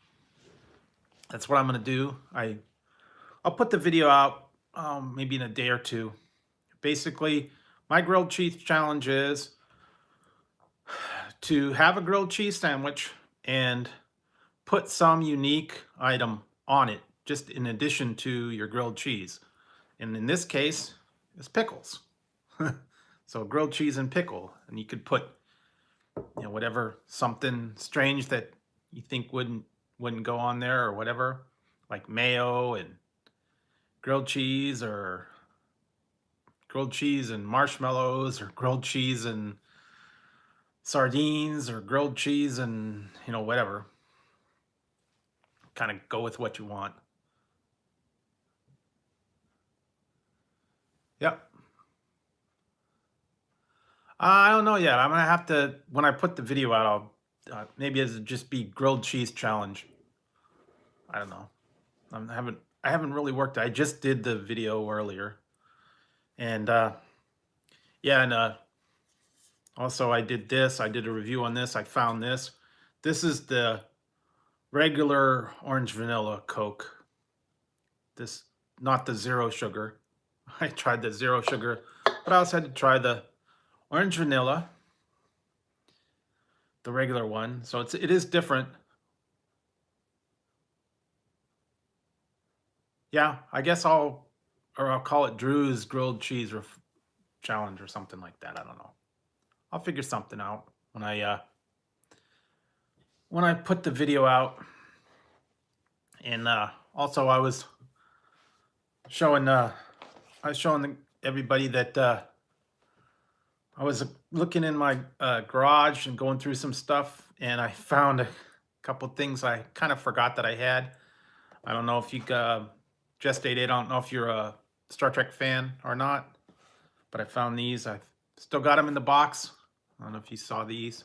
That's what I'm gonna do. I'll put the video out maybe in a day or two. Basically, my grilled cheese challenge is to have a grilled cheese sandwich and put some unique item on it, just in addition to your grilled cheese. And in this case, it's pickles. So grilled cheese and pickle, and you could put, you know, whatever, something strange that you think wouldn't go on there or whatever, like mayo and grilled cheese, or grilled cheese and marshmallows, or grilled cheese and sardines, or grilled cheese and, you know, whatever. Kind of go with what you want. Yep. I don't know yet. I'm gonna have to, when I put the video out, I'll maybe it'll just be grilled cheese challenge. I don't know. I haven't really worked. I just did the video earlier, and yeah, and also I did this. I did a review on this. I found this. This is the regular orange vanilla Coke. This, not the zero sugar. I tried the zero sugar, but I also had to try the orange vanilla, the regular one. So it is different. Yeah, I guess I'll call it Drew's grilled cheese challenge or something like that. I don't know. I'll figure something out when I put the video out. And also I was showing everybody that I was looking in my garage and going through some stuff, and I found a couple things I kind of forgot that I had. I don't know if you just ate it. I don't know if you're a Star Trek fan or not, but I found these. I've still got them in the box. I don't know if you saw these.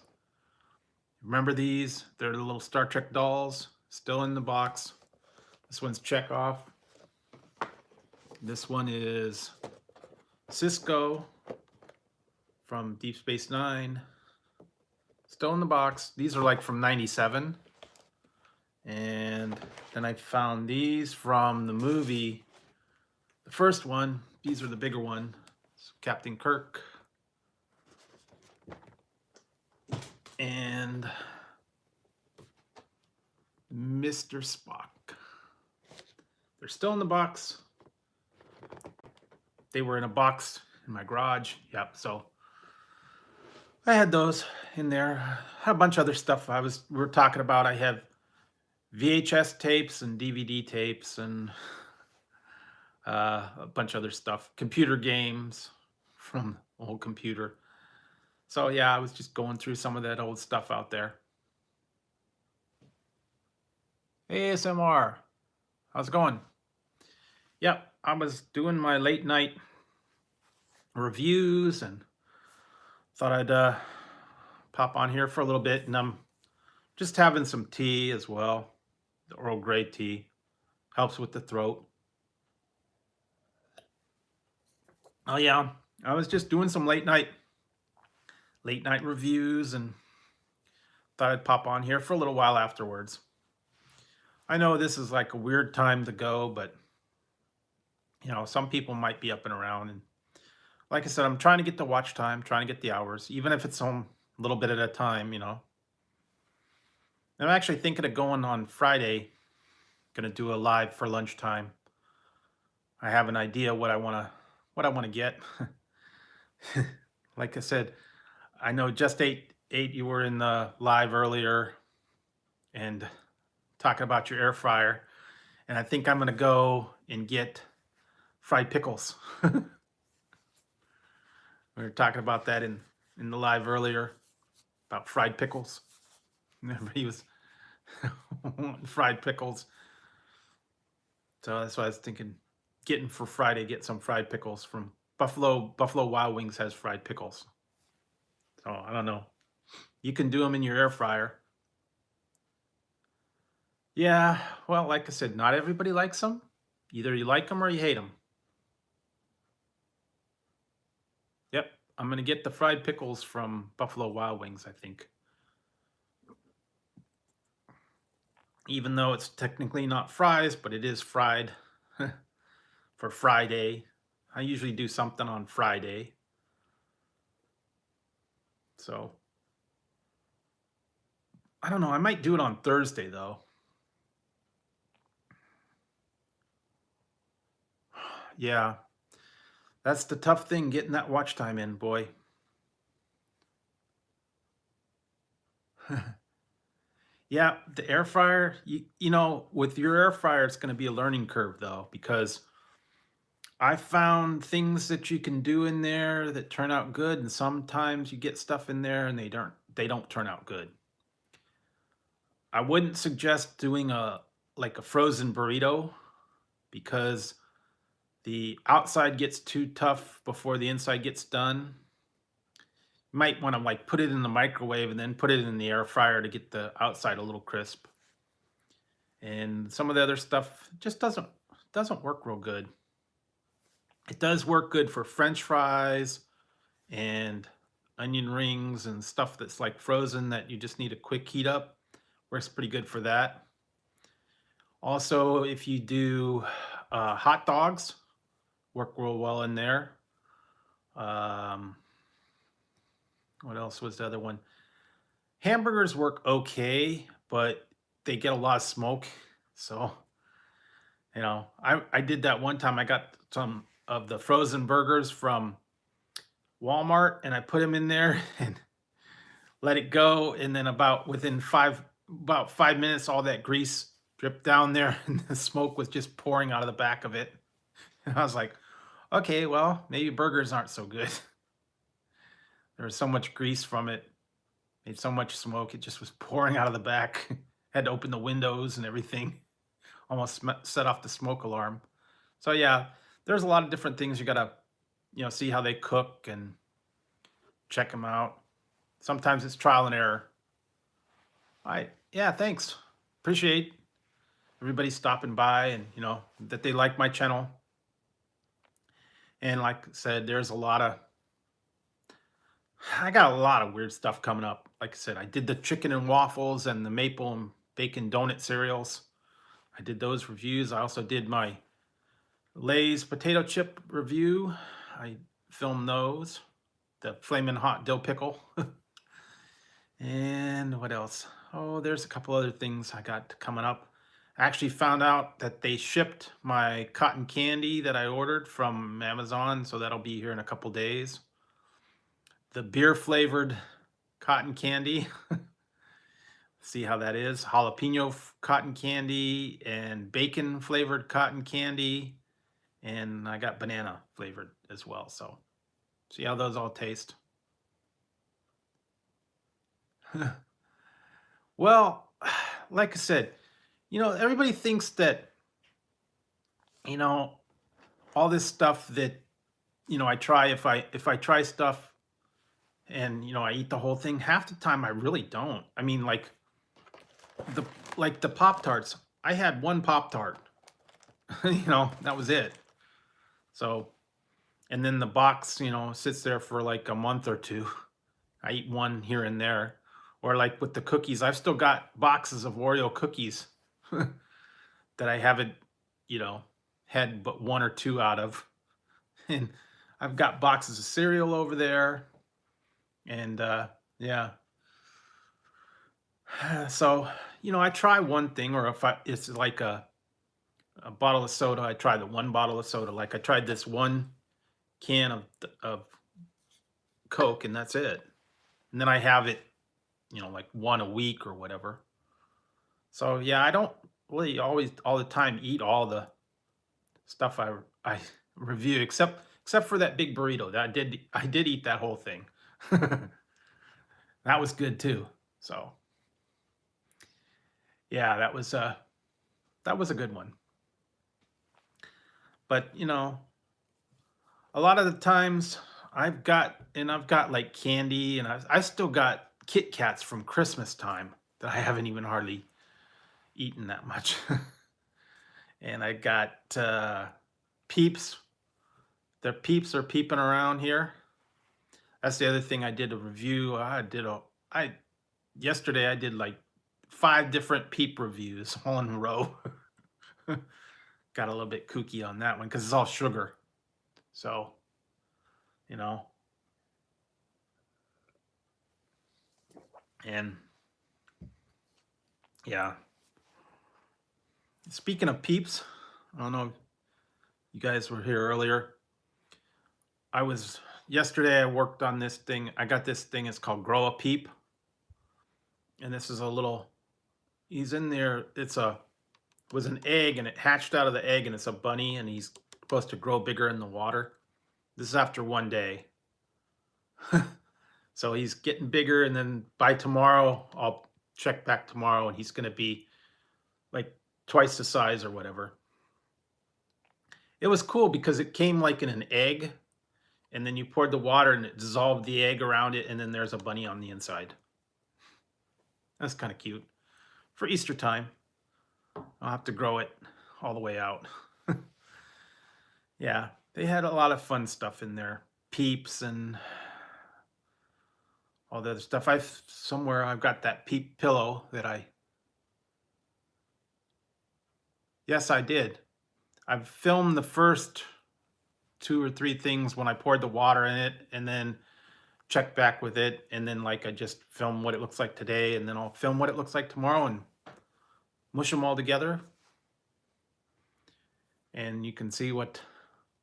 Remember these? They're the little Star Trek dolls, still in the box. This one's Chekhov. This one is Cisco from Deep Space Nine. Still in the box. These are like from '97. And then I found these from the movie. The first one, these are the bigger one. It's Captain Kirk. And Mr. Spock. They're still in the box. They were in a box in my garage. Yep. So I had those in there. Had a bunch of other stuff we were talking about. I have VHS tapes and DVD tapes and a bunch of other stuff. Computer games from old computer. So yeah, I was just going through some of that old stuff out there. ASMR, how's it going? Yep, I was doing my late night reviews and thought I'd pop on here for a little bit, and I'm just having some tea as well. The Earl Grey tea helps with the throat. Oh yeah, I was just doing some late night reviews and thought I'd pop on here for a little while afterwards. I know this is like a weird time to go, but some people might be up and around. And like I said, I'm trying to get the watch time, trying to get the hours, even if it's a little bit at a time. I'm actually thinking of going on Friday. Gonna do a live for lunchtime. I have an idea what I wanna get. Like I said, I know just eight you were in the live earlier and talking about your air fryer, and I think I'm gonna go and get fried pickles. We were talking about that in the live earlier about fried pickles. Everybody was wanting fried pickles, so that's why I was thinking getting for Friday. Get some fried pickles from Buffalo Wild Wings has fried pickles. So I don't know. You can do them in your air fryer. Yeah, well, like I said, not everybody likes them. Either you like them or you hate them. Yep, I'm gonna get the fried pickles from Buffalo Wild Wings, I think. Even though it's technically not fries, but it is fried for Friday. I usually do something on Friday. So I don't know. I might do it on Thursday though. Yeah, that's the tough thing, getting that watch time in, boy. Yeah, the air fryer, with your air fryer, it's going to be a learning curve though, because I found things that you can do in there that turn out good, and sometimes you get stuff in there and they don't turn out good. I wouldn't suggest doing a frozen burrito because the outside gets too tough before the inside gets done. You might want to put it in the microwave and then put it in the air fryer to get the outside a little crisp. And some of the other stuff just doesn't work real good. It does work good for French fries and onion rings and stuff that's like frozen that you just need a quick heat up. Works pretty good for that. Also, if you do hot dogs, work real well in there. What else was the other one? Hamburgers work okay, but they get a lot of smoke. So, I did that one time. I got some of the frozen burgers from Walmart and I put them in there and let it go. And then about 5 minutes, all that grease dripped down there and the smoke was just pouring out of the back of it. And I was like, okay, well, maybe burgers aren't so good. There was so much grease from it, made so much smoke, it just was pouring out of the back. Had to open the windows and everything. Almost set off the smoke alarm. So yeah, there's a lot of different things you gotta, see how they cook and check them out. Sometimes it's trial and error. All right, yeah, thanks. Appreciate everybody stopping by and that they like my channel. And like I said, I got a lot of weird stuff coming up. Like I said, I did the chicken and waffles and the maple and bacon donut cereals. I did those reviews. I also did my Lay's potato chip review. I filmed those. The flaming hot dill pickle. And what else? Oh, there's a couple other things I got coming up. I actually found out that they shipped my cotton candy that I ordered from Amazon, so that'll be here in a couple days. The beer flavored cotton candy. See how that is. Jalapeno cotton candy and bacon flavored cotton candy. And I got banana flavored as well. So see how those all taste. Well, like I said, everybody thinks that, you know, all this stuff that, I try if I try stuff and, I eat the whole thing, half the time I really don't. I mean, the the Pop Tarts. I had one Pop Tart. That was it. So, and then the box, sits there for like a month or two. I eat one here and there. Or like with the cookies, I've still got boxes of Oreo cookies that I haven't, you know, had but one or two out of. And I've got boxes of cereal over there. And yeah. So, I try one thing, or if it's like a bottle of soda, I try the one bottle of soda. Like I tried this one can of Coke, and that's it. And then I have it, like one a week or whatever. So yeah, I don't really always all the time eat all the stuff I review, except for that big burrito. That I did eat that whole thing. That was good too. So yeah, that was a good one. But a lot of the times I've got like candy, and I still got Kit Kats from Christmas time that I haven't even hardly eaten that much. And I got Peeps. Their Peeps are peeping around here. That's the other thing I did a review. I yesterday I did like 5 different Peep reviews all in a row. Got a little bit kooky on that one because it's all sugar. So, you know, and yeah. Speaking of Peeps, I don't know if you guys were here earlier. I was yesterday I worked on this thing. I got this thing, it's called Grow a Peep. And this is a little he's in there. Was an egg, and it hatched out of the egg, and it's a bunny, and he's supposed to grow bigger in the water. This is after one day. So he's getting bigger, and then by tomorrow, I'll check back tomorrow, and he's going to be like twice the size or whatever. It was cool because it came like in an egg, and then you poured the water and it dissolved the egg around it, and then there's a bunny on the inside. That's kind of cute. For Easter time, I'll have to grow it all the way out. Yeah, they had a lot of fun stuff in there. Peeps and all the other stuff. I've got that Peep pillow that yes, I did. I've filmed the first 2 or 3 things when I poured the water in it, and then check back with it, and then like I just film what it looks like today, and then I'll film what it looks like tomorrow and mush them all together, and you can see what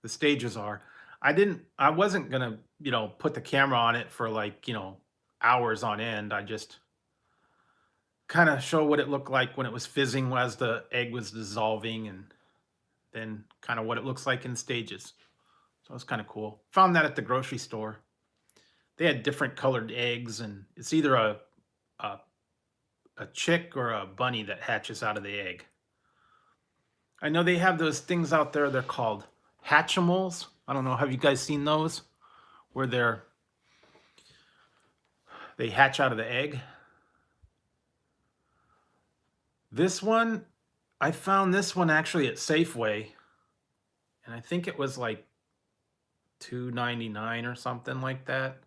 the stages are. I wasn't gonna, put the camera on it for like, hours on end. I just kind of show what it looked like when it was fizzing as the egg was dissolving, and then kind of what it looks like in stages. So it's kind of cool. Found that at the grocery store. They had different colored eggs, and it's either a, a chick or a bunny that hatches out of the egg. I know they have those things out there. They're called Hatchimals. I don't know. Have you guys seen those? Where they hatch out of the egg. This one, I found this one actually at Safeway, and I think it was like $2.99 or something like that.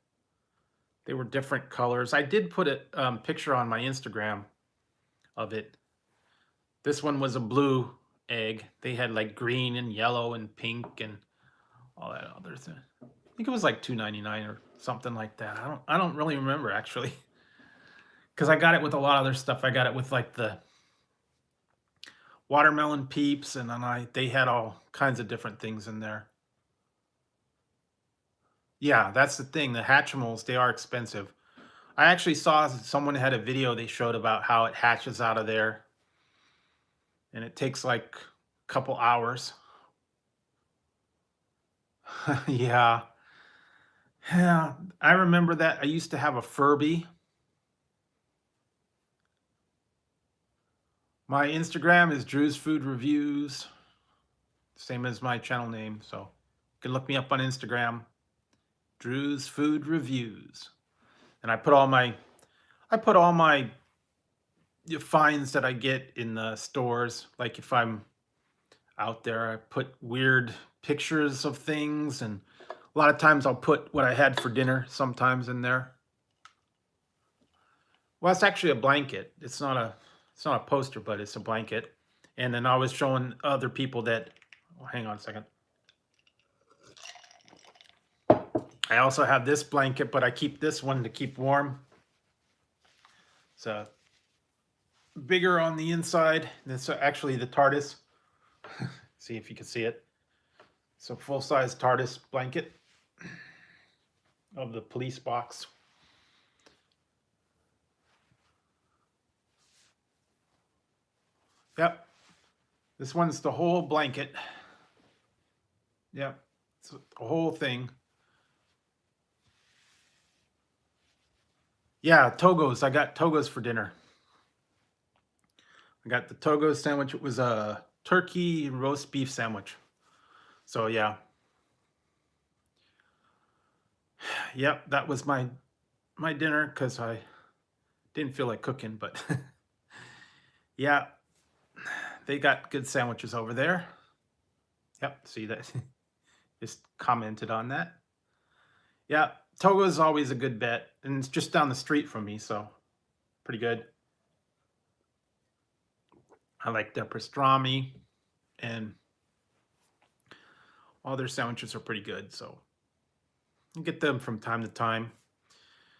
They were different colors. I did put a picture on my Instagram of it. This one was a blue egg. They had like green and yellow and pink and all that other thing. I think it was like $2.99 or something like that. I don't really remember actually, because I got it with a lot of other stuff. I got it with like the watermelon peeps, and then they had all kinds of different things in there. Yeah, that's the thing. The Hatchimals, they are expensive. I actually saw someone had a video they showed about how it hatches out of there, and it takes like a couple hours. Yeah. Yeah, I remember that. I used to have a Furby. My Instagram is Drew's Food Reviews, same as my channel name. So you can look me up on Instagram, Drew's Food Reviews. And I put all my finds that I get in the stores. Like if I'm out there, I put weird pictures of things, and a lot of times I'll put what I had for dinner sometimes in there. Well, it's actually a blanket. It's not a poster, but it's a blanket. And then I was showing other people that, oh, hang on a second. I also have this blanket, but I keep this one to keep warm. It's bigger on the inside. That's actually the TARDIS. See if you can see it. It's a full-size TARDIS blanket of the police box. Yep. This one's the whole blanket. Yep. It's the whole thing. Yeah, Togos. I got Togos for dinner. I got the Togos sandwich. It was a turkey roast beef sandwich. So yeah. Yep, that was my dinner because I didn't feel like cooking, but yeah, they got good sandwiches over there. Yep, see that? Just commented on that. Yeah, Togo is always a good bet, and it's just down the street from me, so pretty good. I like their pastrami, and all their sandwiches are pretty good, so you get them from time to time.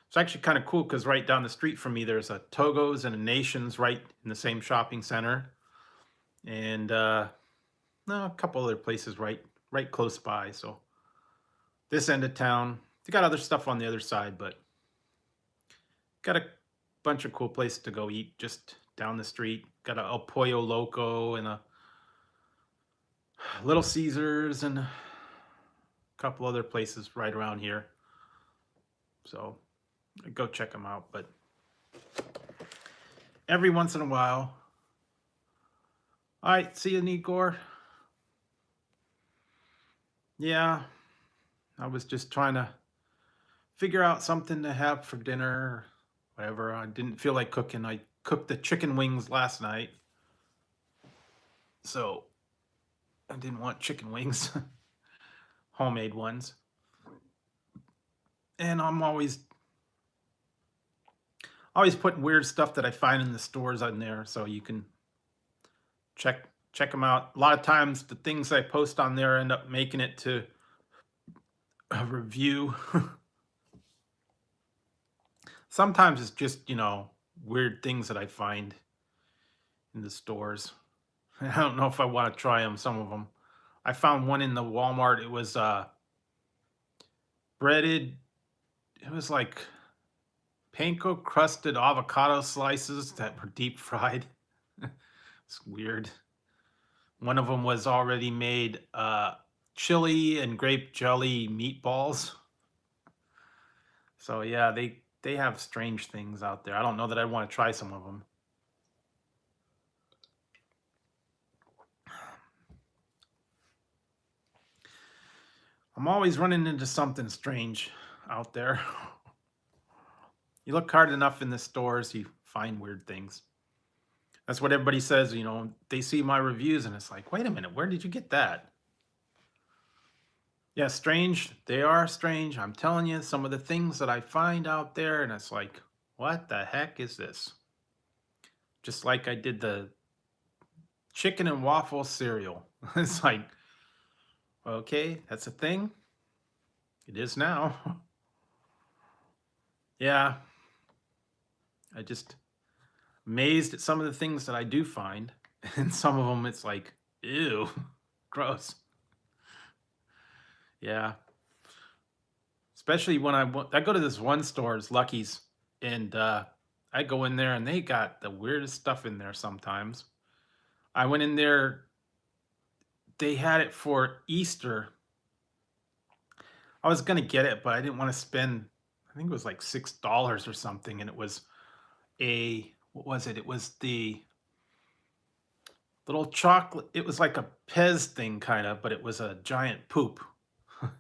It's actually kind of cool because right down the street from me, there's a Togo's and a Nations right in the same shopping center, and no, a couple other places right close by. So this end of town, they got other stuff on the other side, but got a bunch of cool places to go eat just down the street. Got a El Pollo Loco and a Little Caesars and a couple other places right around here. So go check them out. But every once in a while. All right, see you, Igor. Yeah, I was just trying to figure out something to have for dinner or whatever. I didn't feel like cooking. I cooked the chicken wings last night, so I didn't want chicken wings, homemade ones. And I'm always putting weird stuff that I find in the stores on there, so you can check them out. A lot of times, the things I post on there end up making it to a review. Sometimes it's just, weird things that I find in the stores. I don't know if I want to try them, some of them. I found one in the Walmart. It was breaded, it was like panko crusted avocado slices that were deep fried. It's weird. One of them was already made chili and grape jelly meatballs. So yeah, they have strange things out there. I don't know that I'd want to try some of them. I'm always running into something strange out there. You look hard enough in the stores, you find weird things. That's what everybody says, they see my reviews and it's like, wait a minute, where did you get that? Yeah, strange. They are strange. I'm telling you, some of the things that I find out there, and it's like, what the heck is this? Just like I did the chicken and waffle cereal. It's like, okay, that's a thing. It is now. Yeah. I just amazed at some of the things that I do find. And some of them, it's like, ew, gross. Yeah. Especially when I go to this one store, it's Lucky's, and I go in there and they got the weirdest stuff in there sometimes. I went in there, they had it for Easter. I was gonna get it, but I didn't want to spend, I think it was like $6 or something, and it was what was it? It was the little chocolate. It was like a Pez thing, kind of, but it was a giant poop. And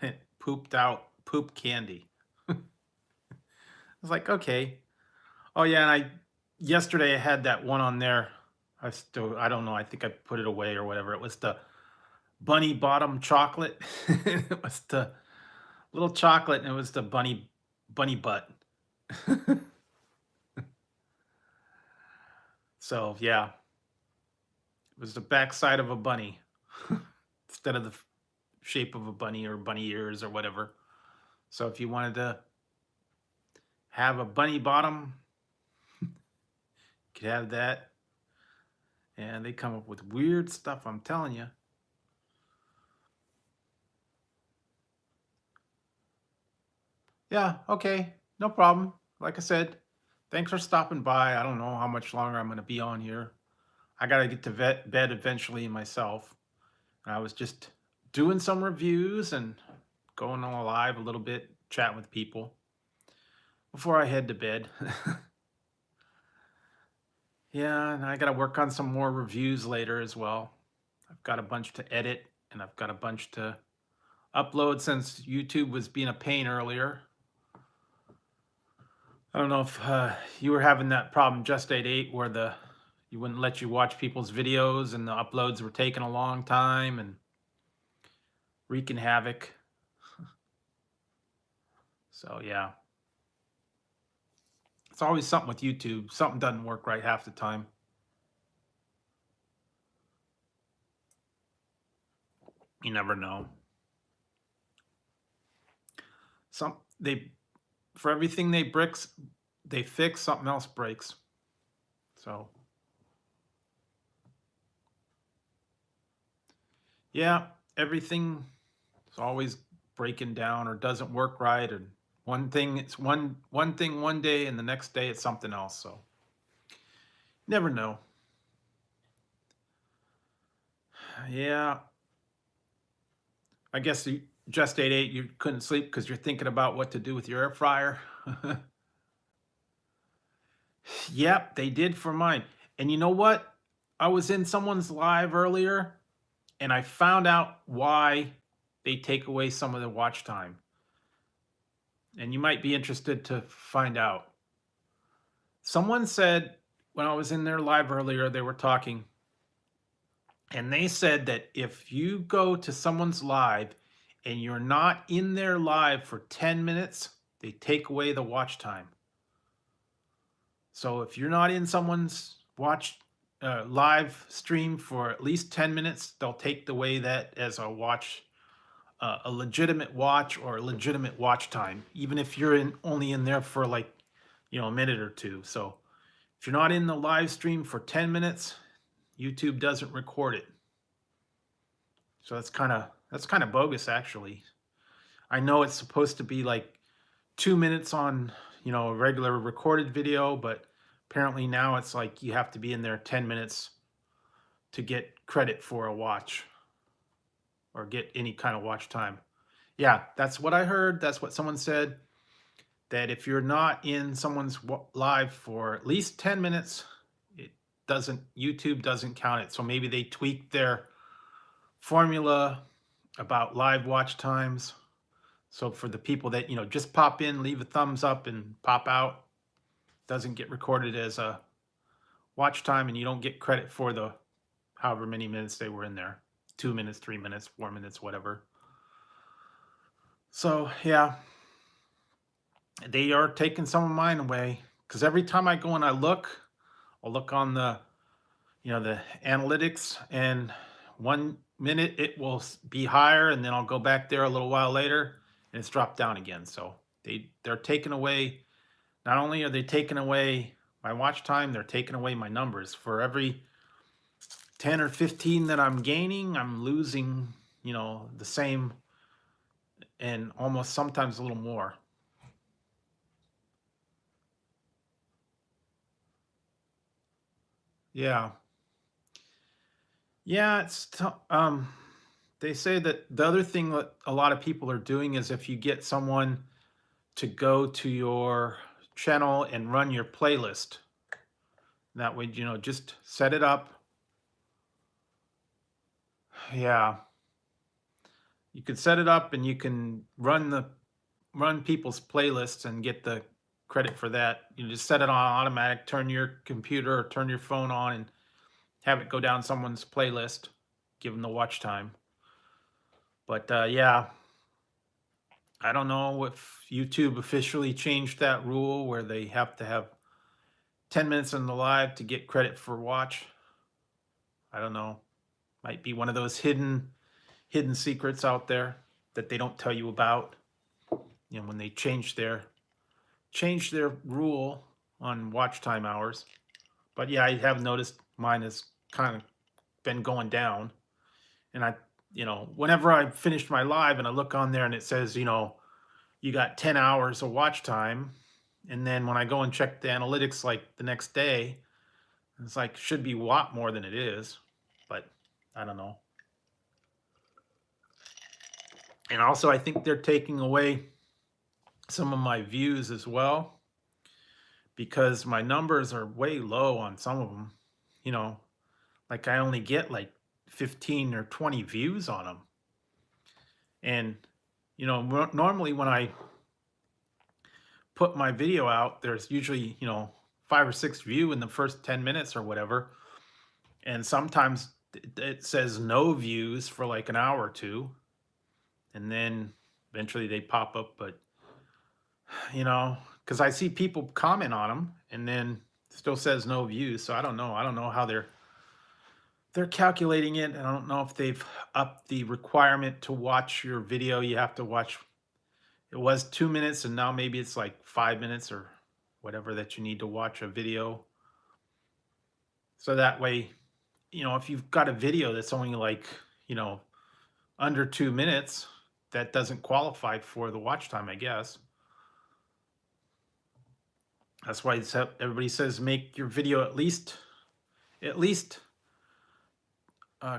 it pooped out poop candy. I was like, okay. Oh yeah, and I yesterday I had that one on there. I don't know. I think I put it away or whatever. It was the bunny bottom chocolate. It was the little chocolate, and it was the bunny butt. So yeah, it was the backside of a bunny instead of the shape of a bunny or bunny ears or whatever. So if you wanted to have a bunny bottom, you could have that. And they come up with weird stuff, I'm telling you. Yeah, okay, no problem. Like I said, thanks for stopping by. I don't know how much longer I'm going to be on here. I got to get to bed eventually myself. I was just doing some reviews and going on live a little bit, chatting with people before I head to bed. Yeah, and I got to work on some more reviews later as well. I've got a bunch to edit and I've got a bunch to upload since YouTube was being a pain earlier. I don't know if you were having that problem just 88 where you wouldn't let you watch people's videos and the uploads were taking a long time and wreaking havoc. So yeah, it's always something with YouTube. Something doesn't work right half the time. You never know. Some they For everything they fix, something else breaks. So yeah, everything is always breaking down or doesn't work right, and it's one thing one day and the next day it's something else. So never know. Yeah, I guess you just ate eight. You couldn't sleep because you're thinking about what to do with your air fryer. Yep, they did for mine. And you know what? I was in someone's live earlier and I found out why they take away some of the watch time. And you might be interested to find out. Someone said when I was in their live earlier, they were talking, and they said that if you go to someone's live and you're not in their live for 10 minutes, they take away the watch time. So if you're not in someone's live stream for at least 10 minutes, they'll take away that as a legitimate watch or a legitimate watch time, even if you're only in there for like, a minute or two. So if you're not in the live stream for 10 minutes, YouTube doesn't record it. So that's kind of bogus actually. I know it's supposed to be like 2 minutes on, a regular recorded video, but apparently now it's like you have to be in there 10 minutes to get credit for a watch or get any kind of watch time. Yeah, that's what I heard. That's what someone said, that if you're not in someone's live for at least 10 minutes, YouTube doesn't count it. So maybe they tweaked their formula about live watch times. So for the people that, just pop in, leave a thumbs up and pop out, doesn't get recorded as a watch time and you don't get credit for the however many minutes they were in there. 2 minutes, 3 minutes, 4 minutes, whatever. So yeah, they are taking some of mine away because every time I go and I'll look on the analytics, and 1 minute it will be higher and then I'll go back there a little while later and it's dropped down again. So they're taking away, not only are they taking away my watch time, they're taking away my numbers. For every 10 or 15 that I'm gaining, I'm losing, the same and almost sometimes a little more. Yeah. Yeah, they say that the other thing that a lot of people are doing is if you get someone to go to your channel and run your playlist, that way, just set it up. Yeah. You could set it up and you can run people's playlists and get the credit for that. You just set it on automatic, turn your computer or turn your phone on and have it go down someone's playlist, give them the watch time. But yeah, I don't know if YouTube officially changed that rule where they have to have 10 minutes in the live to get credit for watch. I don't know. Might be one of those hidden secrets out there that they don't tell you about. When they change their rule on watch time hours. But yeah, I have noticed mine has kind of been going down. And whenever I finished my live and I look on there and it says, you got 10 hours of watch time. And then when I go and check the analytics like the next day, it's like should be a lot more than it is. But I don't know. And also, I think they're taking away some of my views as well because my numbers are way low on some of them. You know, like I only get like 15 or 20 views on them. And, normally when I put my video out, there's usually, 5 or 6 view in the first 10 minutes or whatever. And sometimes it says no views for like an hour or two. And then eventually they pop up. But, because I see people comment on them and then still says no views. So I don't know. I don't know how they're calculating it. I don't know if they've upped the requirement to watch your video. You have to watch. It was 2 minutes and now maybe it's like 5 minutes or whatever that you need to watch a video. So that way, if you've got a video that's only like, under 2 minutes, that doesn't qualify for the watch time, I guess. That's why everybody says make your video at least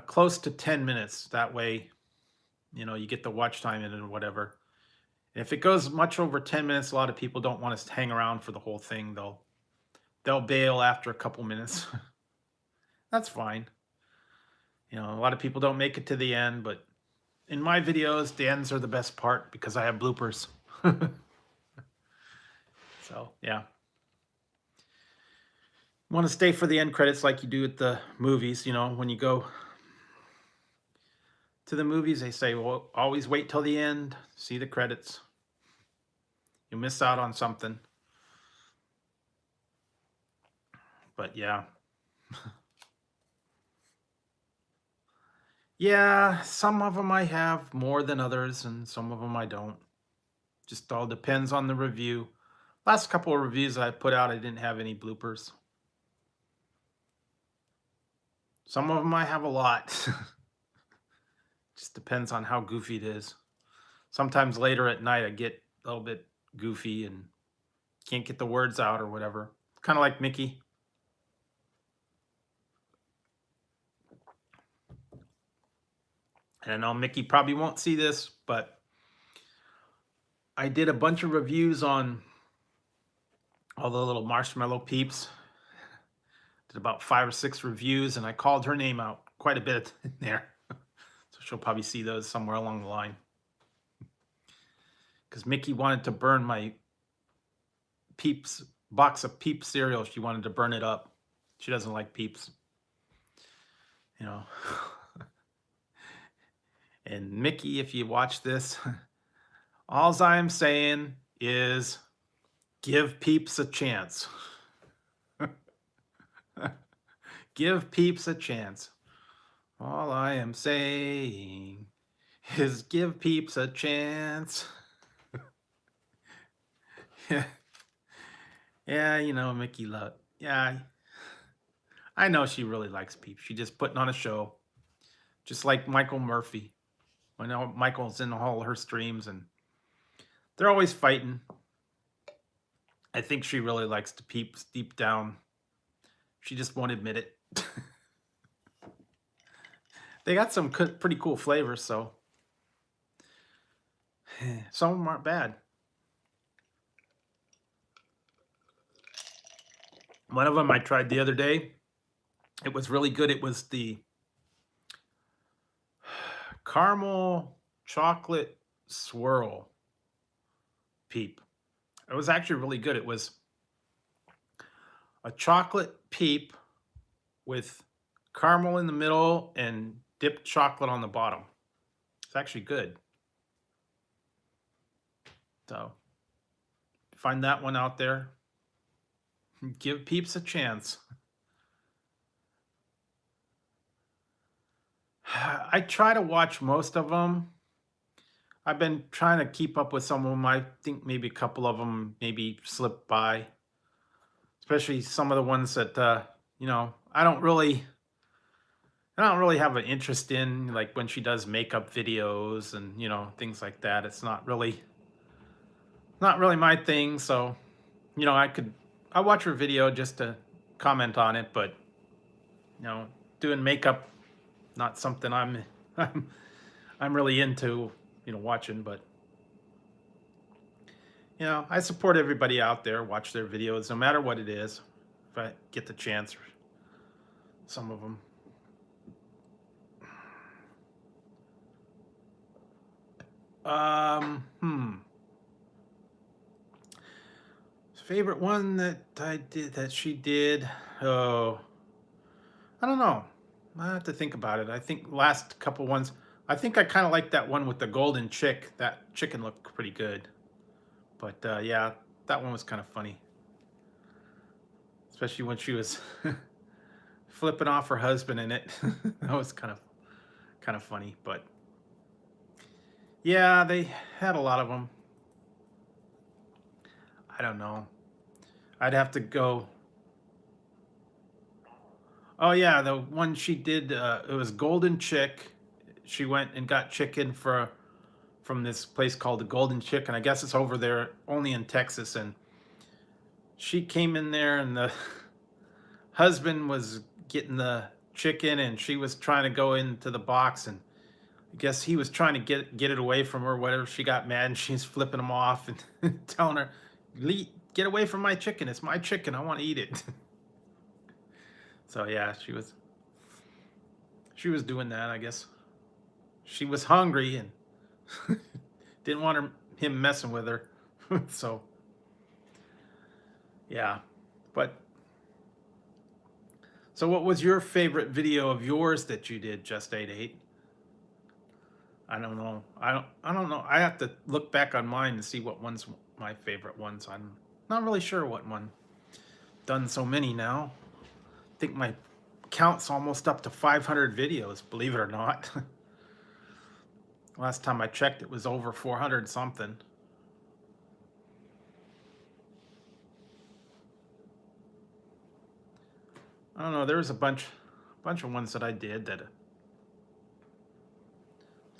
close to 10 minutes. That way, you get the watch time in and whatever. And if it goes much over 10 minutes, a lot of people don't want to hang around for the whole thing. They'll bail after a couple minutes. That's fine. A lot of people don't make it to the end, but in my videos, the ends are the best part because I have bloopers. So, yeah. You want to stay for the end credits like you do at the movies. When you go to the movies, they say, well, always wait till the end, see the credits. You'll miss out on something. But yeah. Yeah, some of them I have more than others, and some of them I don't. Just all depends on the review. Last couple of reviews I put out, I didn't have any bloopers. Some of them I have a lot. Just depends on how goofy it is. Sometimes later at night I get a little bit goofy and can't get the words out or whatever. Kind of like Mickey. And I know Mickey probably won't see this, but I did a bunch of reviews on all the little marshmallow peeps. Did about 5 or 6 reviews, and I called her name out quite a bit in there. So she'll probably see those somewhere along the line. Because Mickey wanted to burn my Peeps box of Peeps cereal. She wanted to burn it up. She doesn't like Peeps. And Mickey, if you watch this, all I'm saying is give Peeps a chance. Give Peeps a chance. All I am saying is give Peeps a chance. Yeah, Mickey love. Yeah, I know she really likes Peep. She just putting on a show, just like Michael Murphy. I know Michael's in all her streams, and they're always fighting. I think she really likes to Peep deep down. She just won't admit it. They got some pretty cool flavors, so some of them aren't bad. One of them I tried the other day. It was really good. It was the caramel chocolate swirl Peep. It was actually really good. It was a chocolate Peep with caramel in the middle and dipped chocolate on the bottom. It's actually good. So find that one out there. Give Peeps a chance. I try to watch most of them. I've been trying to keep up with some of them. I think maybe a couple of them maybe slipped by, especially some of the ones that I don't really have an interest in, like when she does makeup videos and things like that. It's not really my thing. So I watch her video just to comment on it, but doing makeup, not something I'm I'm really into watching. But I support everybody out there. Watch their videos, no matter what it is, if I get the chance. Some of them. Favorite one that she did. Oh, I don't know. I have to think about it. I think last couple ones. I think I kind of like that one with the golden chick. That chicken looked pretty good. But yeah, that one was kind of funny, especially when she was flipping off her husband in it. That was kind of funny. But yeah, they had a lot of them. I don't know. I'd have to go. Oh yeah, the one she did. It was Golden Chick. She went and got chicken from this place called the Golden Chicken. I guess it's over there only in Texas. And she came in there, and the husband was getting the chicken, and she was trying to go into the box, and I guess he was trying to get it away from her. Whatever. She got mad, and she's flipping him off and telling her, "Get away from my chicken! It's my chicken. I want to eat it." So yeah, she was doing that. I guess she was hungry and didn't want him messing with her. So yeah, but so what was your favorite video of yours that you did, Just 88? I don't know. I don't know. I have to look back on mine to see what one's my favorite ones. I'm not really sure what one. Done so many now. I think my count's almost up to 500 videos, believe it or not. Last time I checked, it was over 400 something. I don't know. There was a bunch of ones that I did that a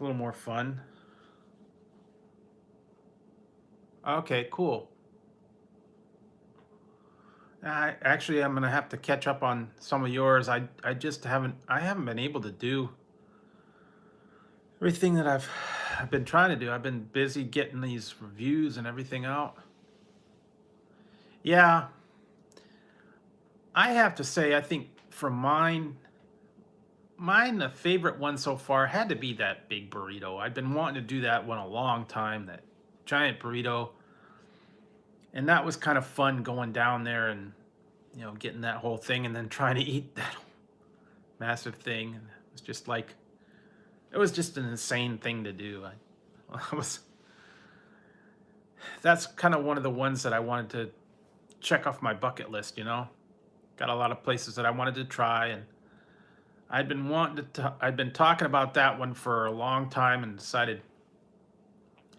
little more fun. Okay, cool. Actually, I'm gonna have to catch up on some of yours. I just haven't been able to do everything that I've been trying to do. I've been busy getting these reviews and everything out. Yeah, I have to say, I think for mine, the favorite one so far had to be that big burrito. I've been wanting to do that one a long time, that giant burrito. And that was kind of fun going down there and, getting that whole thing and then trying to eat that massive thing. And it was just an insane thing to do. That's kind of one of the ones that I wanted to check off my bucket list, Got a lot of places that I wanted to try, and I'd been talking about that one for a long time and decided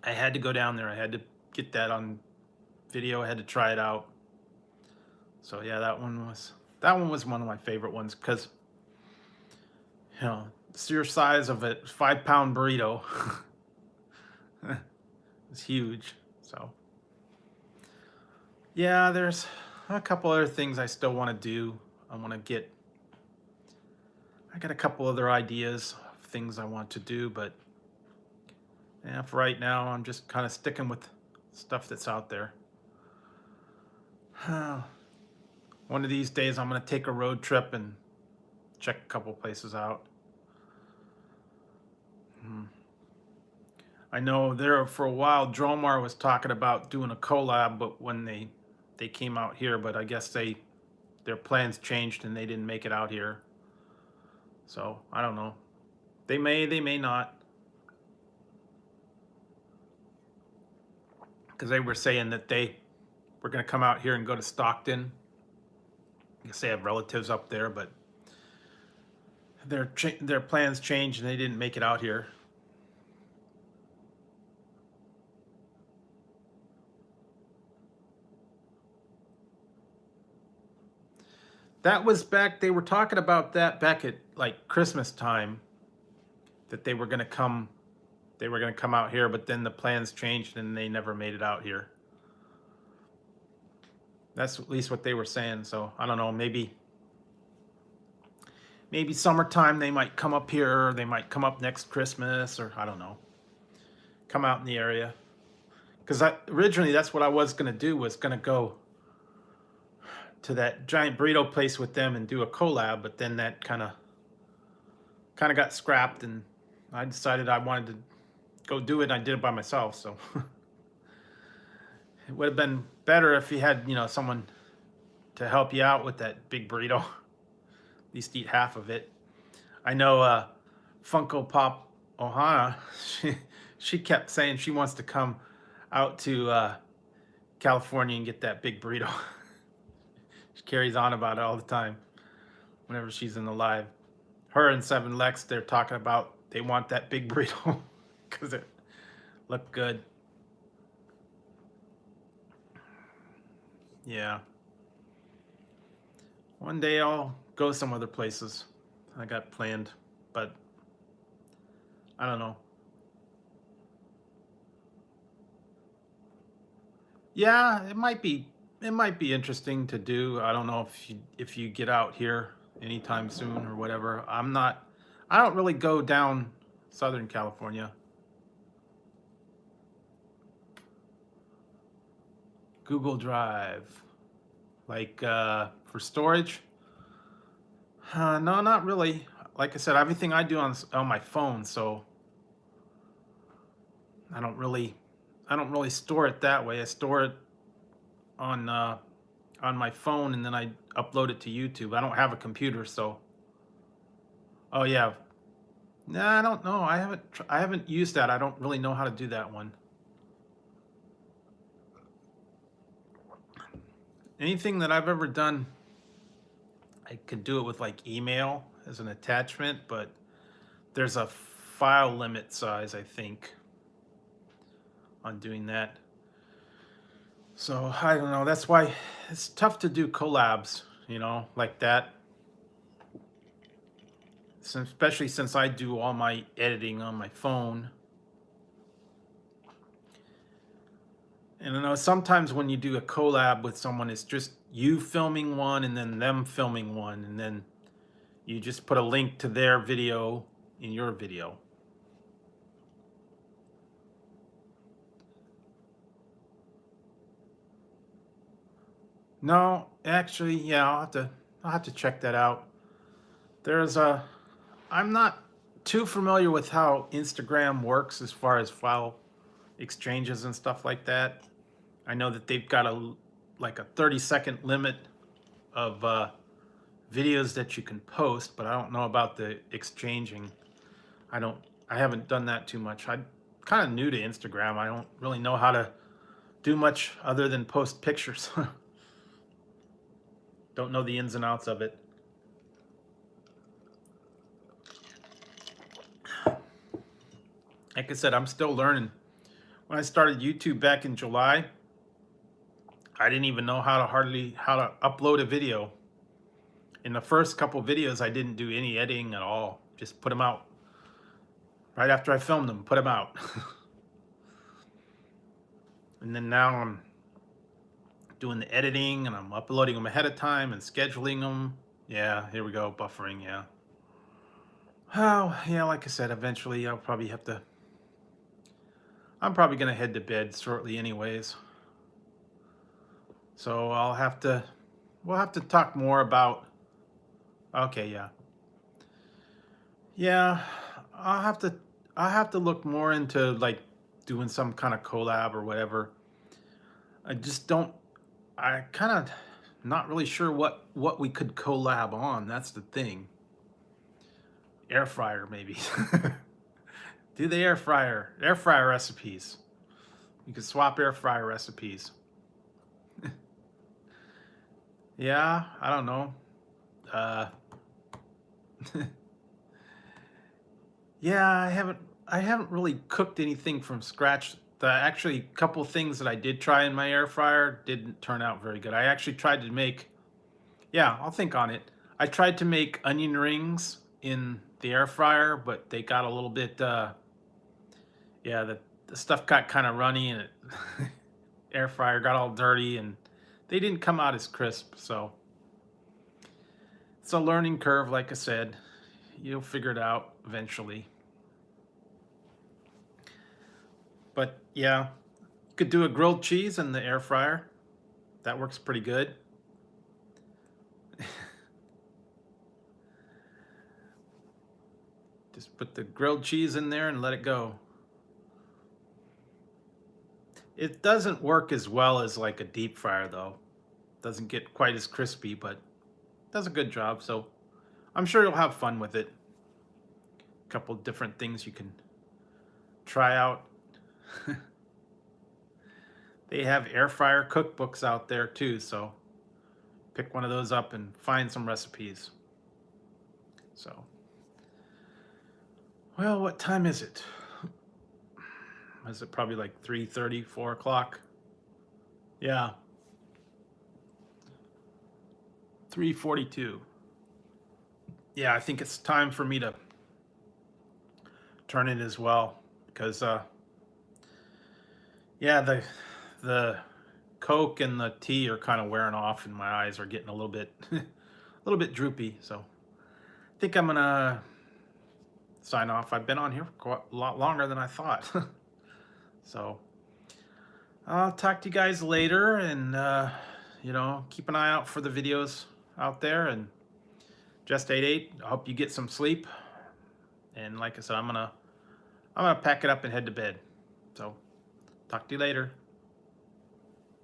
I had to go down there. I had to get that on video. I had to try it out. So yeah, that one was That one was one of my favorite ones because, it's your size of a 5-pound burrito. It's huge. So, yeah, there's a couple other things I still want to do. I got a couple other ideas of things I want to do, but yeah, for right now, I'm just kind of sticking with stuff that's out there. One of these days, I'm going to take a road trip and check a couple places out. I know there for a while, Dromar was talking about doing a collab, but when they came out here, but I guess their plans changed and they didn't make it out here. So I don't know. They may not, because they were saying that they were going to come out here and go to Stockton. I guess they have relatives up there, but their plans changed and they didn't make it out here. That was back. They were talking about that back at like Christmas time, that they were going to come. They were going to come out here, but then the plans changed and they never made it out here. That's at least what they were saying. So I don't know. Maybe summertime they might come up here. Or they might come up next Christmas, or I don't know. Come out in the area. Because originally that's what I was going to do. Was going to go to that giant burrito place with them and do a collab, but then that kind of got scrapped, and I decided I wanted to go do it, and I did it by myself. So it would have been better if you had, someone to help you out with that big burrito. At least eat half of it. I know Funko Pop Ohana, she kept saying she wants to come out to California and get that big burrito. She carries on about it all the time whenever she's in the live. Her and Seven Lex, they're talking about they want that big burrito because it looked good. Yeah. One day I'll go some other places I got planned, but I don't know. Yeah, it might be interesting to do. I don't know if you get out here anytime soon or whatever. I don't really go down Southern California. Google Drive, like for storage. No, not really. Like I said, everything I do on my phone, so I don't really store it that way. I store it on my phone, and then I upload it to YouTube. I don't have a computer, so. Oh yeah. Nah, I don't know. I haven't used that. I don't really know how to do that one. Anything that I've ever done, I could do it with like email as an attachment, but there's a file limit size, I think, on doing that. So I don't know. That's why it's tough to do collabs, like that. Especially since I do all my editing on my phone. And I know sometimes when you do a collab with someone, it's just you filming one and then them filming one, and then you just put a link to their video in your video. No, actually, yeah, I'll have to check that out. I'm not too familiar with how Instagram works as far as file exchanges and stuff like that. I know that they've got a 30-second limit of videos that you can post, but I don't know about the exchanging. I haven't done that too much. I'm kind of new to Instagram. I don't really know how to do much other than post pictures. Don't know the ins and outs of it. Like I said, I'm still learning. When I started YouTube back in July, I didn't even know how to upload a video. In the first couple videos, I didn't do any editing at all. Just put them out right after I filmed them. Put them out, and then now I'm doing the editing and I'm uploading them ahead of time and scheduling them. Yeah, here we go, buffering. Yeah. Oh, yeah. Like I said, eventually I'll probably have to. I'm probably gonna head to bed shortly, anyways. So I'll have to. We'll have to talk more about. Okay, yeah. Yeah, I'll have to I'll have to look more into like doing some kind of collab or whatever. I just don't I kind of not really sure what we could collab on. That's the thing. Air fryer maybe. Do the air fryer recipes. You could swap air fryer recipes. Yeah, I don't know. Uh Yeah, I haven't really cooked anything from scratch. The actually couple things that I did try in my air fryer didn't turn out very good. I actually tried to make, yeah, I'll think on it. I tried to make onion rings in the air fryer, but they got a little bit yeah, the stuff got kind of runny and it air fryer got all dirty and they didn't come out as crisp, so it's a learning curve like I said. You'll figure it out eventually. But yeah, you could do a grilled cheese in the air fryer. That works pretty good. Just put the grilled cheese in there and let it go. It doesn't work as well as like a deep fryer though. Doesn't get quite as crispy, but does a good job. So I'm sure you'll have fun with it. A couple different things you can try out. They have air fryer cookbooks out there too, so pick one of those up and find some recipes. So, well, what time is it? Is it probably like 3:30, 4 o'clock? Yeah, 3:42. Yeah, I think it's time for me to turn it as well because yeah, the Coke and the tea are kind of wearing off and my eyes are getting a little bit a little bit droopy, so I think I'm gonna sign off. I've been on here for quite a lot longer than I thought. So I'll talk to you guys later and keep an eye out for the videos out there and just 88. I hope you get some sleep. And like I said, I'm gonna pack it up and head to bed. So talk to you later.